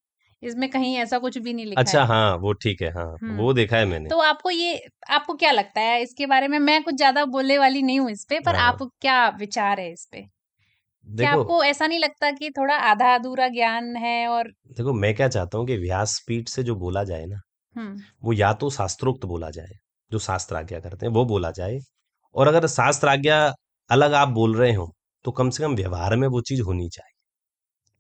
इसमें कहीं ऐसा कुछ भी नहीं लिखा अच्छा है। हाँ, वो ठीक है, हाँ हम्म। वो देखा है मैंने। तो आपको क्या लगता है इसके बारे में? मैं कुछ ज्यादा बोलने वाली नहीं हूँ इस पे, पर हाँ आप क्या विचार है इस पे? क्या देखो, आपको ऐसा नहीं लगता कि थोड़ा आधा अधूरा ज्ञान है? और देखो मैं क्या चाहता हूँ कि व्यासपीठ से जो बोला जाए ना, हम्म। वो या तो शास्त्रोक्त बोला जाए, जो शास्त्र आज्ञा करते हैं वो बोला जाए, और अगर शास्त्र आज्ञा अलग आप बोल रहे हो, तो कम से कम व्यवहार में वो चीज होनी चाहिए,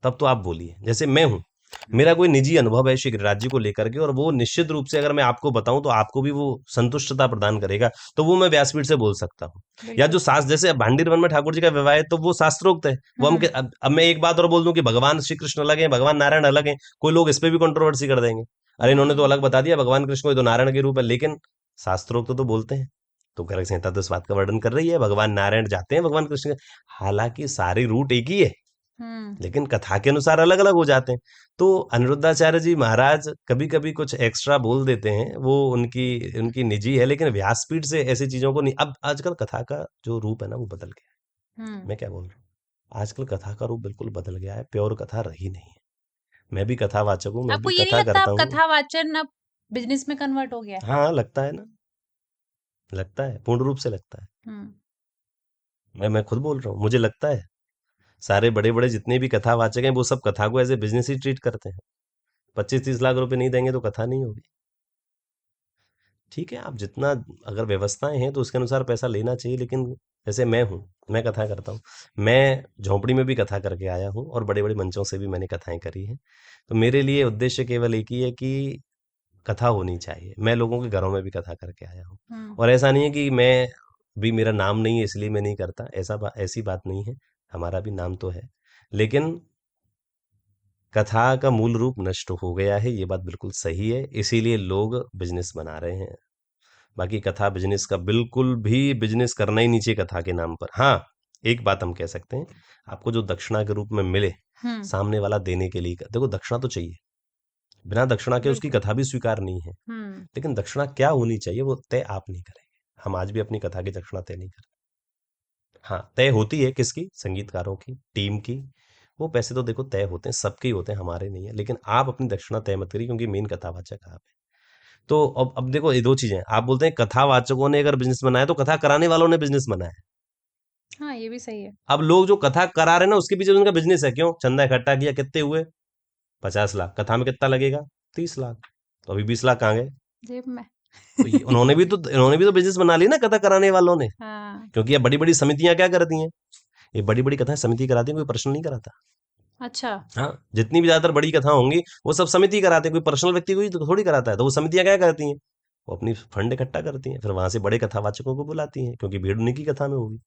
तब तो आप बोलिए। जैसे मैं हूँ, मेरा कोई निजी अनुभव है श्री गिरिराज जी को लेकर के, और वो निश्चित रूप से अगर मैं आपको बताऊं तो आपको भी वो संतुष्टता प्रदान करेगा, तो वो मैं व्यासपीठ से बोल सकता हूँ। या जो बिल्कुल। शास्त्र, जैसे भांडीर वन में ठाकुर जी का विवाह है, तो वो शास्त्रोक्त है। वो हम्म। अब मैं एक बात और बोल दूं कि भगवान श्री कृष्ण अलग है, भगवान नारायण अलग है, कोई लोग इस पे भी कंट्रोवर्सी कर देंगे, अरे इन्होंने तो हम्म। अलग बता दिया, भगवान कृष्ण को ये तो नारायण के रूप है, लेकिन शास्त्रोक्त तो बोलते हैं। तो गर्ग संहिता तो इस बात का वर्णन कर रही है, भगवान नारायण जाते हैं भगवान कृष्ण के। हालांकि सारी रूट एक ही है, हम्म। लेकिन कथा के अनुसार अलग अलग हो जाते हैं। तो अनिरुद्धाचार्य जी महाराज कभी कभी कुछ एक्स्ट्रा बोल देते हैं, वो उनकी उनकी निजी है, लेकिन व्यासपीठ से ऐसी चीजों को नहीं। अब आजकल कथा का जो रूप है ना वो बदल गया है। हम्म। मैं क्या बोल रहा हूँ, आजकल कथा का रूप बिल्कुल बदल गया है, प्योर कथा रही नहीं है। मैं भी कथावाचक हूँ, मैं आपको भी ये नहीं कथा लगता करता आप हूँ। कथावाचन अब बिजनेस में कन्वर्ट हो गया है? हाँ लगता है ना, लगता है, पूर्ण रूप से लगता है। हम्म। मैं खुद बोल रहा हूँ, मुझे लगता है। सारे बड़े बड़े जितने भी कथावाचक हैं वो सब कथा को एज ए बिजनेस ही ट्रीट करते हैं। 25-30 लाख रुपए नहीं देंगे तो कथा नहीं होगी। ठीक है, आप जितना, अगर व्यवस्थाएं हैं तो उसके अनुसार पैसा लेना चाहिए, लेकिन जैसे मैं हूँ, मैं कथा करता हूँ, मैं झोंपड़ी में भी कथा करके आया हूँ, और बड़े बड़े मंचों से भी मैंने कथाएं करी हैं। तो मेरे लिए उद्देश्य केवल एक ही है कि कथा होनी चाहिए। मैं लोगों के घरों में भी कथा करके आया हूँ, हम्म। और ऐसा नहीं है कि मैं भी, मेरा नाम नहीं है इसलिए मैं नहीं करता, ऐसी बात नहीं है। हमारा भी नाम तो है, लेकिन कथा का मूल रूप नष्ट हो गया है, ये बात बिल्कुल सही है, इसीलिए लोग बिजनेस बना रहे हैं। बाकी कथा बिजनेस का बिल्कुल भी बिजनेस करना ही नहीं चाहिए कथा के नाम पर। हाँ, एक बात हम कह सकते हैं, आपको जो दक्षिणा के रूप में मिले, हम्म। सामने वाला देने के लिए, देखो दक्षिणा तो चाहिए, बिना दक्षिणा के उसकी बिल्कुल। कथा भी स्वीकार नहीं है। हम्म। लेकिन दक्षिणा क्या होनी चाहिए वो तय आप नहीं करेंगे, हम आज भी अपनी कथा की दक्षिणा तय नहीं करते। हाँ, तय होती है किसकी? संगीतकारों की, टीम की। वो पैसे तो देखो तय होते हैं, सबके ही होते हैं, हमारे नहीं है। लेकिन आप अपनी दक्षिणा तय मत करिए, क्योंकि मेन कथावाचक आप है। तो अब देखो, ये दो चीजें हैं। आप बोलते हैं कथावाचकों ने अगर बिजनेस बनाया, तो कथा कराने वालों ने बिजनेस बनाया। हाँ, ये भी सही है। अब लोग जो कथा करा रहे हैं ना, उसके पीछे उनका बिजनेस है। क्यों? चंदा इकट्ठा किया, कितने हुए? 50 लाख। कथा में कितना लगेगा? 30 लाख। तो अभी 20 लाख कहाँ गए? जेब में। तो उन्होंने भी तो बिजनेस बना लिया ना, कथा कराने वालों ने। हाँ। क्योंकि ये बड़ी बड़ी समितियां क्या करती हैं? ये बड़ी बड़ी कथाएं समिति कराती है, कोई पर्सनल नहीं कराता। अच्छा। हाँ, जितनी भी ज्यादातर बड़ी कथा होंगी, वो सब समिति कराते हैं, कोई पर्सनल व्यक्ति कोई तो थोड़ी कराता है। तो वो समितियां क्या करती हैं? वो अपनी फंड इकट्ठा करती हैं, फिर वहां से बड़े कथावाचकों को बुलाती हैं, क्योंकि भीड़ उन्हीं की कथा में होगी।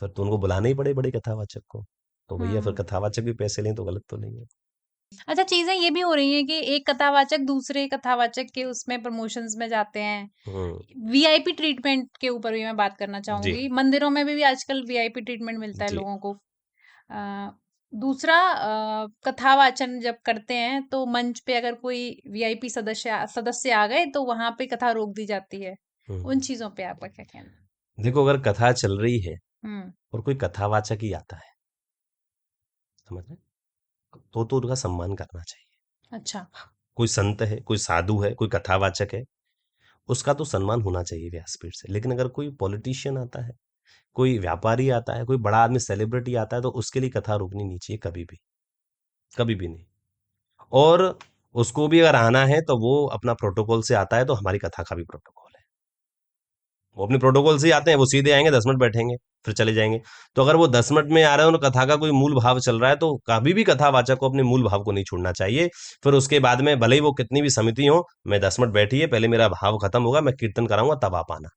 फिर तो उनको बुलाना ही पड़े बड़े कथावाचक को। तो भैया फिर हम्म। कथावाचक भी पैसे लें तो गलत तो नहीं है। अच्छा, चीजें ये भी हो रही हैं कि एक कथावाचक दूसरे कथावाचक के उसमें प्रमोशंस में जाते हैं। हम्म। वीआईपी ट्रीटमेंट के ऊपर भी मैं बात करना जी। चाहूंगी। मंदिरों में भी आजकल वीआईपी ट्रीटमेंट मिलता है जी। लोगों को। दूसरा, कथावाचन जब करते हैं तो मंच पे अगर कोई वीआईपी सदस्य सदस्य आ गए तो वहां पे कथा रोक दी जाती है। उन हम्म। चीजों पे आपका क्या कहना है? देखो, अगर कथा चल रही है हम्म। और कोई कथावाचक ही आता है, समझ रहे? तो उनका सम्मान करना चाहिए। अच्छा। कोई संत है, कोई साधु है, कोई कथावाचक है, उसका तो सम्मान होना चाहिए व्यासपीठ से। लेकिन अगर कोई पॉलिटिशियन आता है, कोई व्यापारी आता है, कोई बड़ा आदमी सेलिब्रिटी आता है, तो उसके लिए कथा रोकनी नहीं चाहिए कभी भी। कभी भी नहीं। और उसको भी अगर आना है तो वो अपना प्रोटोकॉल से आता है, तो हमारी कथा का भी प्रोटोकॉल है। वो अपने प्रोटोकॉल से ही आते हैं, वो सीधे आएंगे, 10 मिनट बैठेंगे, फिर चले जाएंगे। तो अगर वो 10 मिनट में आ रहे हैं और कथा का कोई मूल भाव चल रहा है, तो कभी भी कथावाचक को अपने मूल भाव को नहीं छोड़ना चाहिए। फिर उसके बाद में भले ही वो कितनी भी समिति हो, मैं 10 मिनट बैठी है, पहले मेरा भाव खत्म होगा, मैं कीर्तन कराऊंगा, तब आप आना।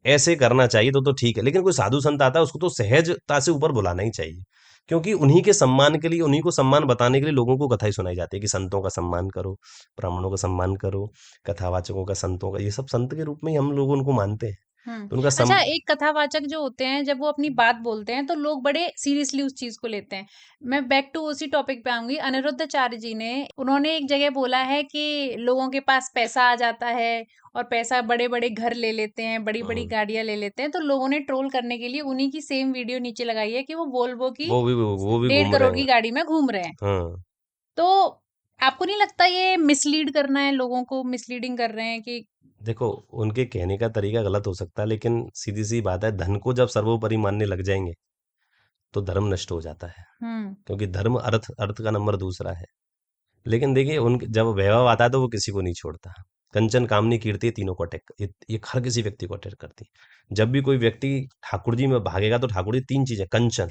ऐसे करना चाहिए तो ठीक है। लेकिन कोई साधु संत आता है, उसको तो सहजता से ऊपर बुलाना ही चाहिए, क्योंकि उन्हीं के सम्मान के लिए, उन्हीं को सम्मान बताने के लिए लोगों को कथाई सुनाई जाती है कि संतों का सम्मान करो, ब्राह्मणों का सम्मान करो, कथावाचकों का, संतों का, ये सब संत के रूप में ही हम लोग उनको मानते हैं। हम्म। तो उनका अच्छा, एक कथावाचक जो होते हैं जब वो अपनी बात बोलते हैं तो लोग बड़े सीरियसली उस चीज को लेते हैं। मैं बैक टू उसी टॉपिक पे आऊंगी। अनिरुद्धाचार्य जी ने उन्होंने एक जगह बोला है कि लोगों के पास पैसा आ जाता है और पैसा बड़े बड़े घर ले लेते हैं, बड़ी बड़ी हम्म, गाड़ियां ले लेते हैं, तो लोगों ने ट्रोल करने के लिए उन्हीं की सेम वीडियो नीचे लगाई है कि वो वोल्वो की वो भी डेढ़ घूम रहे करोड़ की हैं। गाड़ी में घूम रहे हैं। हाँ। तो आपको नहीं लगता ये मिसलीड करना है, लोगों को मिसलीडिंग कर रहे हैं कि? देखो, उनके कहने का तरीका गलत हो सकता है, लेकिन सीधी सी बात है, धन को जब सर्वोपरि मानने लग जाएंगे तो धर्म नष्ट हो जाता है। हम्म। क्योंकि धर्म अर्थ, अर्थ का नंबर दूसरा है। लेकिन देखिए, उन जब वैभव आता है तो वो किसी को नहीं छोड़ता। कंचन कामनी कीर्ति, तीनों को अटैक, ये हर किसी व्यक्ति को अटैक करती है। जब भी कोई व्यक्ति ठाकुर जी में भागेगा, तो ठाकुर जी तीन चीजें, कंचन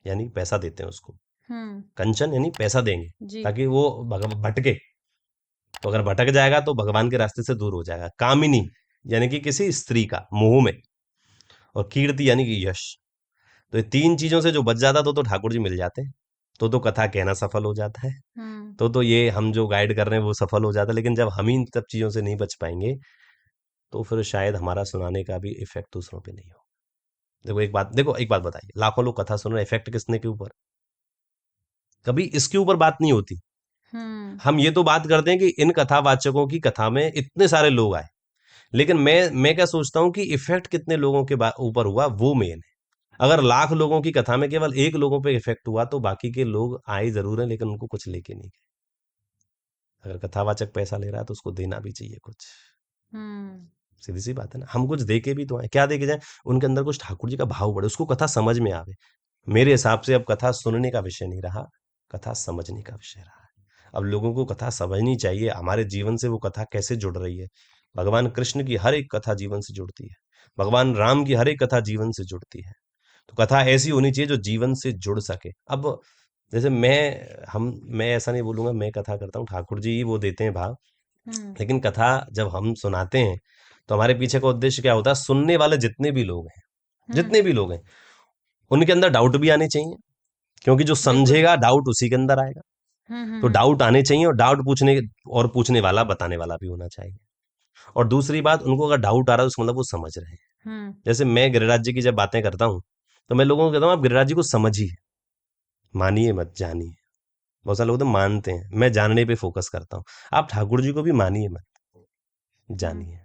यानी पैसा देते हैं उसको। हम्म। कंचन यानी पैसा देंगे, जी। ताकि वो भटके। तो अगर भटक जाएगा तो भगवान के रास्ते से दूर हो जाएगा। कामिनी यानी कि किसी स्त्री का मोह में। और कीर्ति यानी कि यश। तो ये तीन चीजों से जो बच जाता, तो ठाकुर जी मिल जाते हैं। तो कथा कहना सफल हो जाता है। हम्म। तो ये हम जो गाइड कर रहे हैं वो सफल हो जाता है। लेकिन जब हम इन सब चीजों से नहीं बच पाएंगे, तो फिर शायद हमारा सुनाने का भी इफेक्ट दूसरों पे नहीं हो। देखो एक बात बताइए, लाखों लोग कथा सुन रहे हैं, इफेक्ट किसने के ऊपर? कभी इसके ऊपर बात नहीं होती। हम्म। हम ये तो बात करते हैं कि इन कथावाचकों की कथा में इतने सारे लोग आए। लेकिन मैं क्या सोचता हूं कि इफेक्ट कितने लोगों के ऊपर हुआ, वो मेन है। अगर लाख लोगों की कथा में केवल एक लोगों पे इफेक्ट हुआ, तो बाकी के लोग आए जरूर हैं, लेकिन उनको कुछ लेके नहीं गए। अगर कथावाचक पैसा ले रहा है, तो उसको देना भी चाहिए कुछ। हम्म। सीधी सी बात है ना। हम कुछ दे के भी तो आए, क्या दे के जाए? उनके अंदर कुछ ठाकुर जी का भाव बढ़े, उसको कथा समझ में आवे। मेरे हिसाब से अब कथा सुनने का विषय नहीं रहा, कथा समझने का विषय रहा है। अब लोगों को कथा समझनी चाहिए, हमारे जीवन से वो कथा कैसे जुड़ रही है। भगवान कृष्ण की हर एक कथा जीवन से जुड़ती है। भगवान राम की हर एक कथा जीवन से जुड़ती है। तो कथा ऐसी होनी चाहिए जो जीवन से जुड़ सके। अब जैसे मैं ऐसा नहीं बोलूंगा मैं कथा करता हूँ, ठाकुर जी ही वो देते हैं भाव। हम्म। लेकिन कथा जब हम सुनाते हैं, तो हमारे पीछे का उद्देश्य क्या होता है? सुनने वाले जितने भी लोग हैं, हम्म। जितने भी लोग हैं, उनके अंदर डाउट भी आने चाहिए। क्योंकि जो बिल्कुल। समझेगा, डाउट उसी के अंदर आएगा। तो हम्म। डाउट आने चाहिए, और डाउट पूछने वाला, बताने वाला भी होना चाहिए। और दूसरी बात, उनको अगर डाउट आ रहा है, उसका मतलब वो समझ रहे हैं। हम्म। जैसे मैं गिरिराज जी की जब बातें करता हूँ, तो मैं लोगों को कहता हूँ, आप गिरिराज जी को समझिए, मानिए मत, जानिए। बहुत सारे लोग तो मानते हैं, मैं जानने पे फोकस करता हूँ। आप ठाकुर जी को भी मानिए मत, हम्म। जानिए।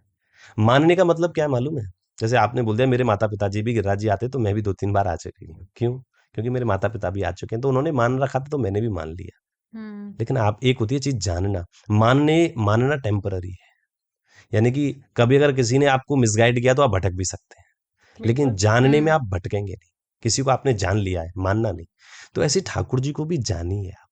मानने का मतलब क्या है मालूम है? जैसे आपने बोल दिया मेरे माता पिताजी भी गिरिराज जी आते तो मैं भी 2-3 बार आ चुकी हूँ। क्यों? क्योंकि मेरे माता पिता भी आ चुके हैं, तो उन्होंने मान रखा था तो मैंने भी मान लिया। लेकिन आप, एक होती है चीज जानना, मानना टेम्पररी है। यानी कि कभी अगर किसी ने आपको मिसगाइड किया तो आप भटक भी सकते हैं, लेकिन जानने में आप भटकेंगे नहीं। किसी को आपने जान लिया है, मानना नहीं। तो ऐसे ठाकुर जी को भी जानिए आप।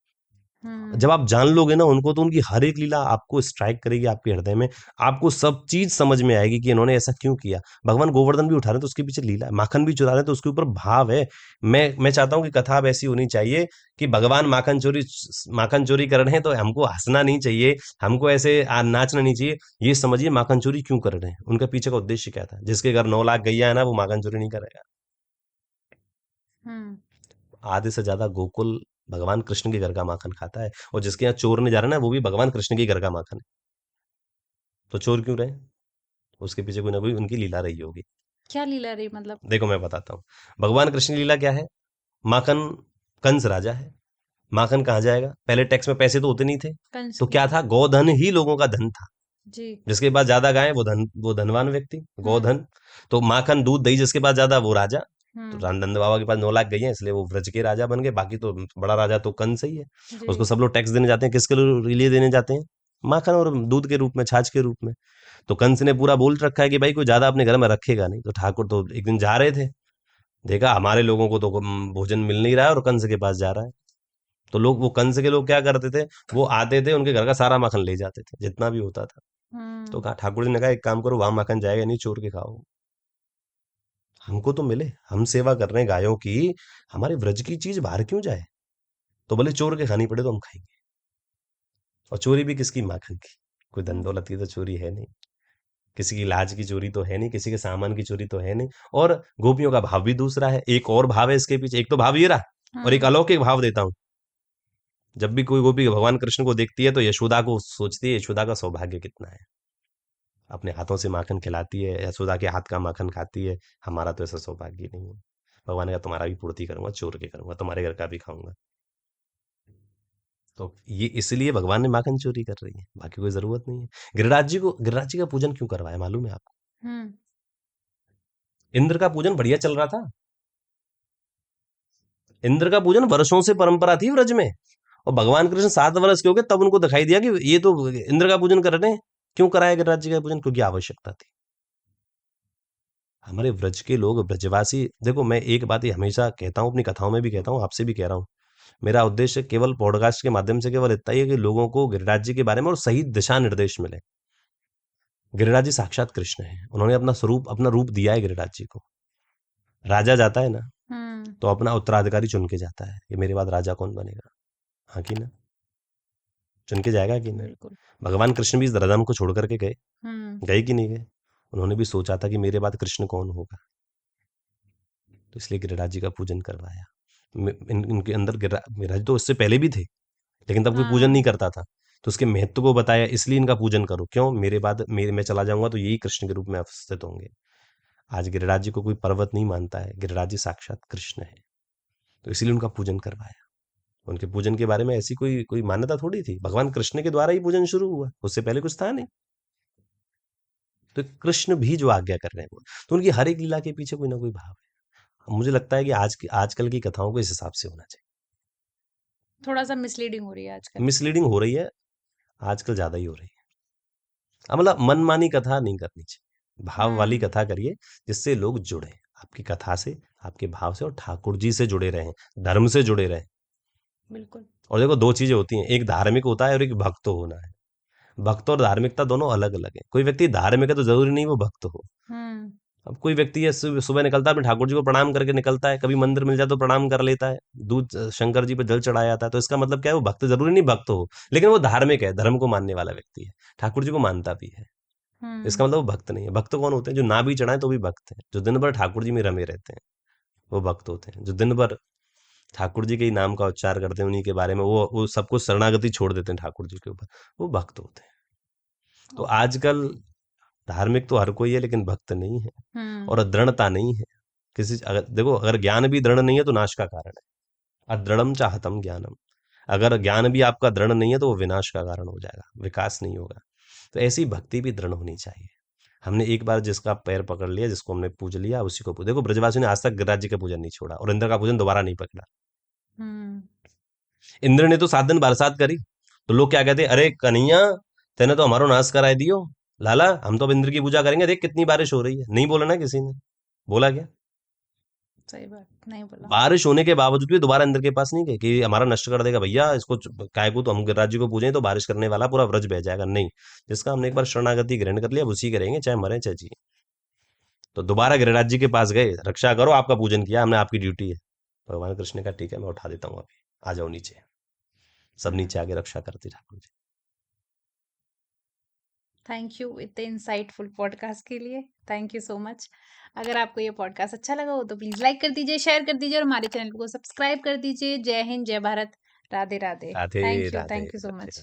जब आप जान लोगे ना उनको, तो उनकी हर एक लीला आपको स्ट्राइक करेगी आपके हृदय में। आपको सब चीज समझ में आएगी कि इन्होंने ऐसा क्यों किया। भगवान गोवर्धन भी उठा रहे हैं तो उसके पीछे लीला है, माखन भी चुरा रहे हैं तो उसके ऊपर भाव है। मैं चाहता हूं कि कथा अब ऐसी होनी चाहिए कि भगवान माखन चोरी कर रहे हैं तो हमको हंसना नहीं चाहिए, हमको ऐसे नाचना नहीं चाहिए। ये समझिए माखन चोरी क्यों कर रहे हैं, उनका पीछे का उद्देश्य क्या था। जिसके घर 9 लाख गैया है ना, वो माखन चोरी नहीं करेगा। आधे से ज्यादा गोकुल भगवान कृष्ण के घर का माखन खाता है, और जिसके यहाँ चोर ने जा रहा है ना, वो भी भगवान कृष्ण के घर का माखन है। तो चोर क्यों रहे? उसके पीछे कोई ना कोई उनकी लीला रही होगी। क्या लीला रही मतलब? देखो मैं बताता हूँ। भगवान कृष्ण की लीला क्या है? माखन, कंस राजा है, माखन कहाँ जाएगा? पहले टैक्स में पैसे तो होते नहीं थे, तो क्या था? गोधन ही लोगों का धन था। जी। जिसके पास ज्यादा गाय वो धनवान व्यक्ति, गोधन। तो माखन दूध दही जिसके पास ज्यादा वो राजा। तो नंद बाबा के पास 9 लाख गई है, इसलिए वो व्रज के राजा बन गए। बाकी तो बड़ा राजा तो कंस ही है। उसको सब लोग टैक्स देने जाते हैं, किसके लिए देने जाते हैं? माखन और दूध के रूप में, छाछ के रूप में। तो कंस ने पूरा बोल रखा है कि भाई कोई ज्यादा अपने घर में रखेगा नहीं। तो ठाकुर तो एक दिन जा रहे थे, देखा हमारे लोगों को तो भोजन मिल नहीं रहा है और कंस के पास जा रहा है। तो लोग, वो कंस के लोग क्या करते थे, वो आते थे, उनके घर का सारा माखन ले जाते थे जितना भी होता था। तो कहा, ठाकुर जी ने कहा एक काम करो, वहां माखन जाएगा नहीं, चोर के खाओ। हमको तो मिले, हम सेवा कर रहे हैं गायों की, हमारे व्रज की चीज बाहर क्यों जाए? तो भले चोर के खानी पड़े तो हम खाएंगे। और चोरी भी किसकी? माखन की। कोई धन दौलत की तो चोरी है नहीं, किसी की लाज की चोरी तो है नहीं, किसी के सामान की चोरी तो है नहीं। और गोपियों का भाव भी दूसरा है, एक और भाव है इसके पीछे। एक तो भाव ये रहा, और एक अलौकिक भाव देता हूं। जब भी कोई गोपी भगवान कृष्ण को देखती है तो यशोदा को सोचती है, यशोदा का सौभाग्य कितना है, अपने हाथों से माखन खिलाती है, यशोदा के हाथ का माखन खाती है। हमारा तो ऐसा सौभाग्य नहीं है। भगवान ने कहा तुम्हारा भी पूर्ति करूंगा, चोर के करूंगा, तुम्हारे घर का भी खाऊंगा। तो ये इसलिए भगवान ने माखन चोरी कर रही है, बाकी कोई जरूरत नहीं है। गिरिराज जी का पूजन क्यों करवाया मालूम है आपको? इंद्र का पूजन बढ़िया चल रहा था। इंद्र का पूजन वर्षों से परंपरा थी व्रज में, और भगवान कृष्ण 7 वर्ष के हो गए तब उनको दिखाई दिया कि ये तो इंद्र का पूजन कर रहे हैं। क्यों कराया गिरिराज जी का पूजन? क्योंकि आवश्यकता थी। हमारे व्रज के लोग, ब्रजवासी, देखो मैं एक बात ही हमेशा कहता हूँ, अपनी कथाओं में भी कहता हूँ, आपसे भी कह रहा हूँ। मेरा उद्देश्य केवल पॉडकास्ट के माध्यम से केवल इतना ही है कि लोगों को गिरिराज जी के बारे में और सही दिशा निर्देश मिले। गिरिराज जी साक्षात कृष्ण है, उन्होंने अपना रूप दिया है गिरिराज जी को। राजा जाता है ना, तो अपना उत्तराधिकारी चुन के जाता है कि मेरे बाद राजा कौन बनेगा। हाँ कि ना? चुन के जाएगा कि नहीं? भगवान कृष्ण भी इस धराधाम को छोड़ करके गए, गए कि नहीं गए? उन्होंने भी सोचा था कि मेरे बाद कृष्ण कौन होगा, तो इसलिए गिरिराज जी का पूजन करवाया। इनके अंदर गिरिराज तो उससे पहले भी थे, लेकिन तब कोई पूजन नहीं करता था। तो उसके महत्व को बताया, इसलिए इनका पूजन करो। क्यों? मेरे बाद मैं चला जाऊंगा तो यही कृष्ण के रूप में अवस्थित होंगे। आज गिरिराज जी को कोई पर्वत नहीं मानता है, गिरिराज जी साक्षात कृष्ण है, तो इसीलिए उनका पूजन करवाया। उनके पूजन के बारे में ऐसी कोई कोई मान्यता थोड़ी थी, भगवान कृष्ण के द्वारा ही पूजन शुरू हुआ, उससे पहले कुछ था नहीं। तो कृष्ण भी जो आज्ञा कर रहे हैं वो, तो उनकी हर एक लीला के पीछे कोई ना कोई भाव है। मुझे लगता है कि आजकल की कथाओं को इस हिसाब से होना चाहिए। थोड़ा सा मिसलीडिंग हो रही है आजकल। मिसलीडिंग हो रही है आजकल, ज्यादा ही हो रही है। अब मतलब मनमानी कथा नहीं करनी चाहिए, भाव वाली कथा करिए, जिससे लोग जुड़े आपकी कथा से, आपके भाव से, और ठाकुर जी से जुड़े रहें, धर्म से जुड़े रहें। बिल्कुल। और देखो, दो चीजें होती हैं, एक धार्मिक होता है और एक भक्त होना है। भक्त और धार्मिकता दोनों अलग अलग है। कोई व्यक्ति धार्मिक है तो जरूरी नहीं वो भक्त हो। अब कोई व्यक्ति है, सुबह निकलता है, अपने ठाकुर जी को प्रणाम करके निकलता है, कभी मंदिर मिल जाए तो प्रणाम कर लेता है, दूध शंकर जी पे जल चढ़ाया जाता है, तो इसका मतलब क्या है? वो भक्त जरूरी नहीं भक्त हो, लेकिन वो धार्मिक है, धर्म को मानने वाला व्यक्ति है, ठाकुर जी को मानता भी है। इसका मतलब वो भक्त नहीं है। भक्त कौन होते हैं? जो ना भी चढ़ाए तो भी भक्त है, जो दिन भर ठाकुर जी में रमे रहते हैं, वो भक्त होते हैं। जो दिन भर ठाकुर जी के ही नाम का उच्चार करते हैं, उन्हीं के बारे में वो सब कुछ शरणागति छोड़ देते हैं ठाकुर जी के ऊपर, वो भक्त होते हैं। तो आजकल धार्मिक तो हर कोई है, लेकिन भक्त नहीं है, और दृढ़ता नहीं है। अगर देखो, अगर ज्ञान भी दृढ़ नहीं है तो नाश का कारण है। अदृढ़म चाहतम ज्ञानम, अगर ज्ञान भी आपका दृढ़ नहीं है तो वो विनाश का कारण हो जाएगा, विकास नहीं होगा। तो ऐसी भक्ति भी दृढ़ होनी चाहिए। हमने एक बार जिसका पैर पकड़ लिया, जिसको हमने पूज लिया, उसी को देखो ब्रजवासियों ने आज तक गिरिराज जी का पूजन नहीं छोड़ा और इंद्र का पूजन दोबारा नहीं पकड़ा। इंद्र ने तो 7 दिन बरसात करी, तो लोग क्या कहते, अरे कन्हैया तेने तो हमारो नाश कराए दियो, लाला हम तो अब इंद्र की पूजा करेंगे, देख कितनी बारिश हो रही है। नहीं बोला ना किसी ने, बोला क्या? सही बात नहीं बोला। बारिश होने के बावजूद भी दोबारा इंद्र के पास नहीं गए कि हमारा नष्ट कर देगा भैया इसको, काय को तो हम गिरिराज जी को पूजें तो बारिश करने वाला पूरा व्रज बह जाएगा। नहीं, जिसका हमने एक बार शरणागति ग्रहण कर लिया उसी करेंगे, चाहे मरे चाहे जिए। तो दोबारा गिरिराज जी के पास गए, रक्षा करो, आपका पूजन किया हमने, आपकी ड्यूटी है। भगवान कृष्ण ने कहा ठीक है मैं उठा देता हूँ, अभी आ जाओ नीचे। सब नीचे आके रक्षा करते ठाकुर जी। थैंक यू इतने इंसाइटफुल पॉडकास्ट के लिए, थैंक यू सो मच। अगर आपको ये पॉडकास्ट अच्छा लगा हो तो प्लीज लाइक कर दीजिए, शेयर कर दीजिए और हमारे चैनल को सब्सक्राइब कर दीजिए। जय हिंद, जय Bharat, Radhe Radhe. Radhe thank Radhe you so Radhe. Much.